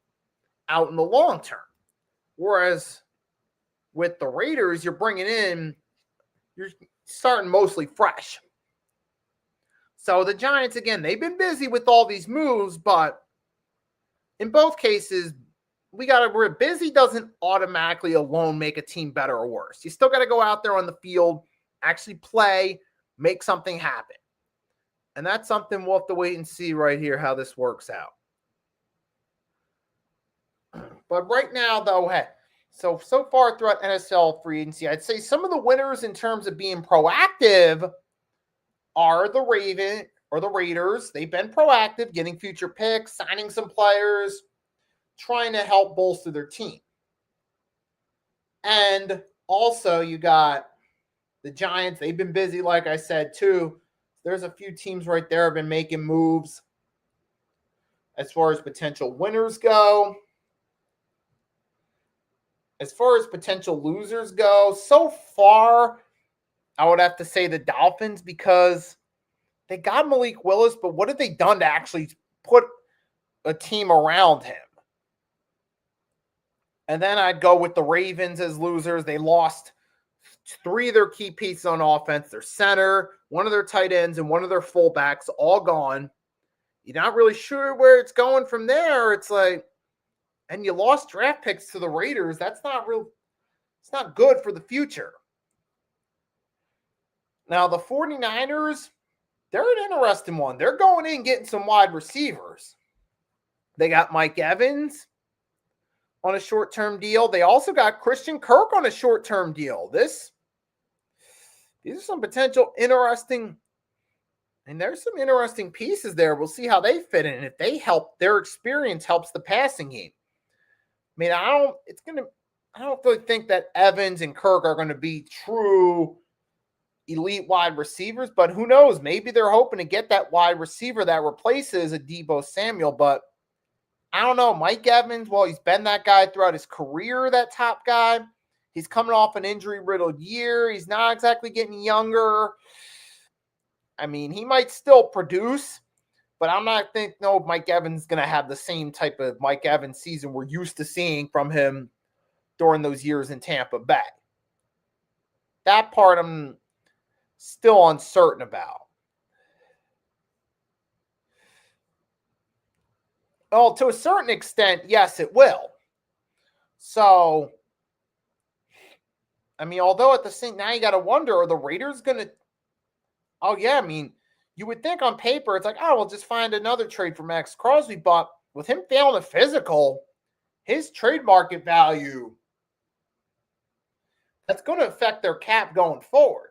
out in the long term. Whereas with the Raiders, you're starting mostly fresh. So the Giants, again, they've been busy with all these moves, but in both cases, busy doesn't automatically alone make a team better or worse. You still got to go out there on the field, actually play, make something happen. And that's something we'll have to wait and see right here how this works out. But right now, though, so far throughout NFL free agency, I'd say some of the winners in terms of being proactive are the Raiders. They've been proactive, getting future picks, signing some players, trying to help bolster their team. And also you got the Giants. They've been busy, like I said, too. There's a few teams right there have been making moves as far as potential winners go. As far as potential losers go, so far, I would have to say the Dolphins because they got Malik Willis, but what have they done to actually put a team around him? And then I'd go with the Ravens as losers. They lost 3 of their key pieces on offense. Their center, one of their tight ends, and one of their fullbacks, all gone. You're not really sure where it's going from there. It's like, and you lost draft picks to the Raiders. That's not real. It's not good for the future. Now, the 49ers, they're an interesting one. They're going in getting some wide receivers. They got Mike Evans on a short-term deal. They also got Christian Kirk on a short-term deal. These are some potential interesting, and there's some interesting pieces there. We'll see how they fit in. If they help, their experience helps the passing game. I mean, I don't really think that Evans and Kirk are going to be true elite wide receivers, but who knows? Maybe they're hoping to get that wide receiver that replaces a Deebo Samuel, but I don't know. Mike Evans, well, he's been that guy throughout his career, that top guy. He's coming off an injury-riddled year. He's not exactly getting younger. I mean, he might still produce, but I'm not thinking, no, Mike Evans is going to have the same type of Mike Evans season we're used to seeing from him during those years in Tampa Bay. That part I'm still uncertain about. Well, to a certain extent, yes, it will. So, I mean, although at the same, now you got to wonder, are the Raiders going to, oh yeah, I mean, you would think on paper, it's like, oh, we'll just find another trade for Max Crosby. But with him failing a physical, his trade market value, that's going to affect their cap going forward.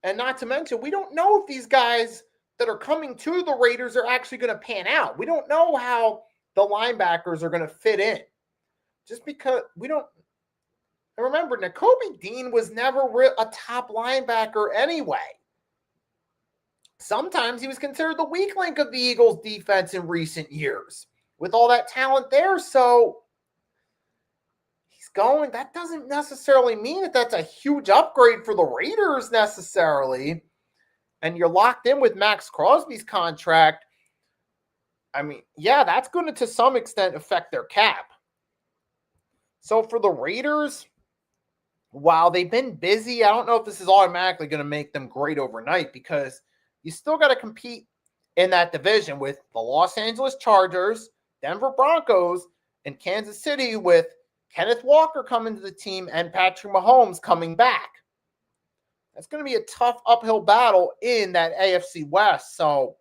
And not to mention, we don't know if these guys that are coming to the Raiders are actually going to pan out. We don't know how the linebackers are going to fit in. Just because we don't. And remember, Nakobe Dean was never a top linebacker anyway. Sometimes he was considered the weak link of the Eagles' defense in recent years with all that talent there. So going, that doesn't necessarily mean that that's a huge upgrade for the Raiders necessarily. And you're locked in with Max Crosby's contract. I mean, yeah, that's going to some extent affect their cap. So for the Raiders, while they've been busy, I don't know if this is automatically going to make them great overnight, because you still got to compete in that division with the Los Angeles Chargers, Denver Broncos, and Kansas City, with Kenneth Walker coming to the team and Patrick Mahomes coming back. That's going to be a tough uphill battle in that AFC West. So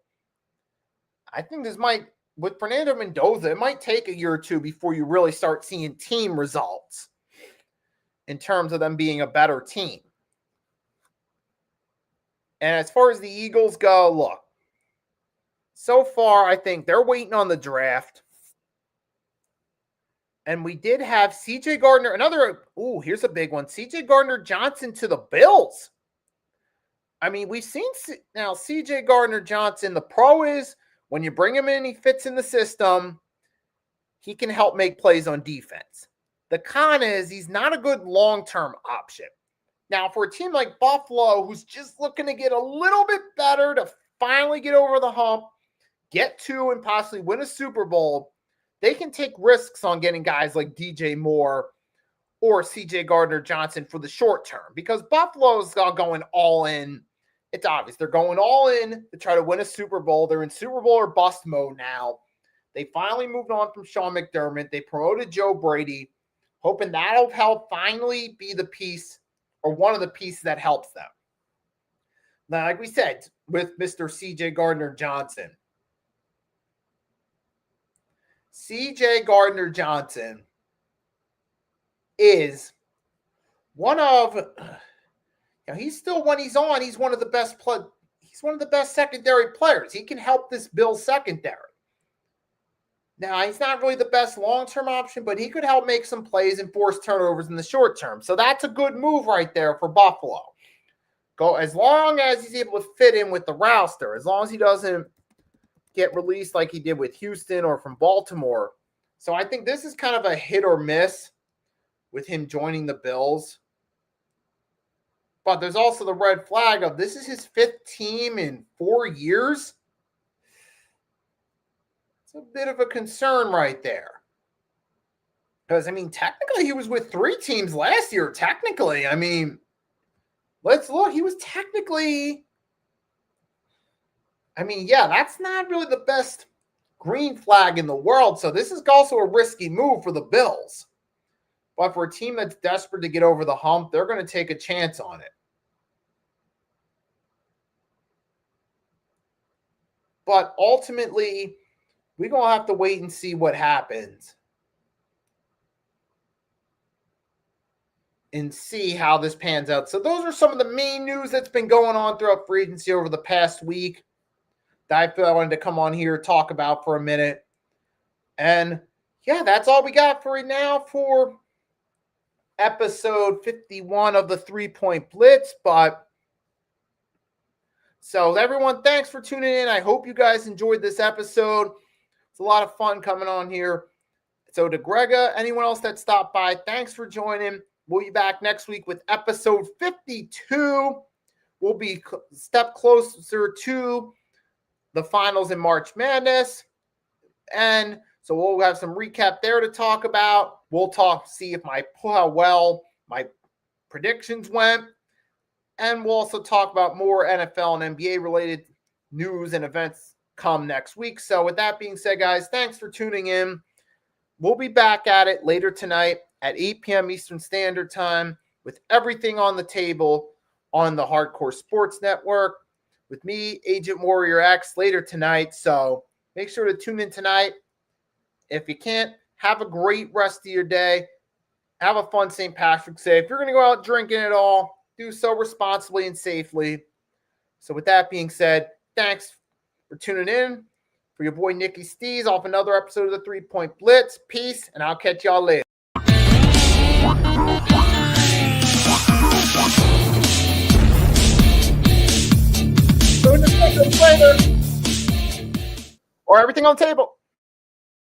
I think this might, with Fernando Mendoza, it might take a year or two before you really start seeing team results in terms of them being a better team. And as far as the Eagles go, look, so far I think they're waiting on the draft. And we did have CJ Gardner, here's a big one. CJ Gardner-Johnson to the Bills. I mean, we've seen now CJ Gardner-Johnson, the pro is when you bring him in, he fits in the system. He can help make plays on defense. The con is he's not a good long-term option. Now, for a team like Buffalo, who's just looking to get a little bit better to finally get over the hump, get to and possibly win a Super Bowl, they can take risks on getting guys like DJ Moore or CJ Gardner-Johnson for the short term, because Buffalo's going all in. It's obvious. They're going all in to try to win a Super Bowl. They're in Super Bowl or bust mode now. They finally moved on from Sean McDermott. They promoted Joe Brady, hoping that'll help finally be the piece or one of the pieces that helps them. Now, like we said, with Mr. CJ Gardner-Johnson, CJ Gardner-Johnson is one of, he's still, when he's on, he's one of the best he's one of the best secondary players. He can help this Bills secondary. Now, he's not really the best long-term option, but he could help make some plays and force turnovers in the short term. So that's a good move right there for Buffalo. Go as long as he's able to fit in with the roster, as long as he doesn't get released like he did with Houston or from Baltimore. So I think this is kind of a hit or miss with him joining the Bills. But there's also the red flag of this is his 5th team in 4 years. It's a bit of a concern right there. Because, I mean, technically he was with 3 teams last year. Technically, I mean, let's look. He was technically, I mean, yeah, that's not really the best green flag in the world. So this is also a risky move for the Bills. But for a team that's desperate to get over the hump, they're going to take a chance on it. But ultimately, we're going to have to wait and see what happens and see how this pans out. So those are some of the main news that's been going on throughout free agency over the past week that I feel I wanted to come on here and talk about for a minute. And yeah, that's all we got for right now for episode 51 of the 3-Point Blitz. But so everyone, thanks for tuning in. I hope you guys enjoyed this episode. It's a lot of fun coming on here. So to Grega, anyone else that stopped by, thanks for joining. We'll be back next week with episode 52. We'll be a step closer to the finals in March Madness. And so we'll have some recap there to talk about. We'll see if how well my predictions went. And we'll also talk about more NFL and NBA related news and events come next week. So with that being said, guys, thanks for tuning in. We'll be back at it later tonight at 8 p.m. Eastern Standard Time with everything on the table on the Hardcore Sports Network with me, Agent Warrior X, later tonight. So make sure to tune in tonight. If you can't, have a great rest of your day. Have a fun St. Patrick's Day. If you're going to go out drinking at all, do so responsibly and safely. So with that being said, thanks for tuning in. For your boy Nicky Stees off another episode of the 3-Point Blitz. Peace, and I'll catch y'all later. Or everything on the table.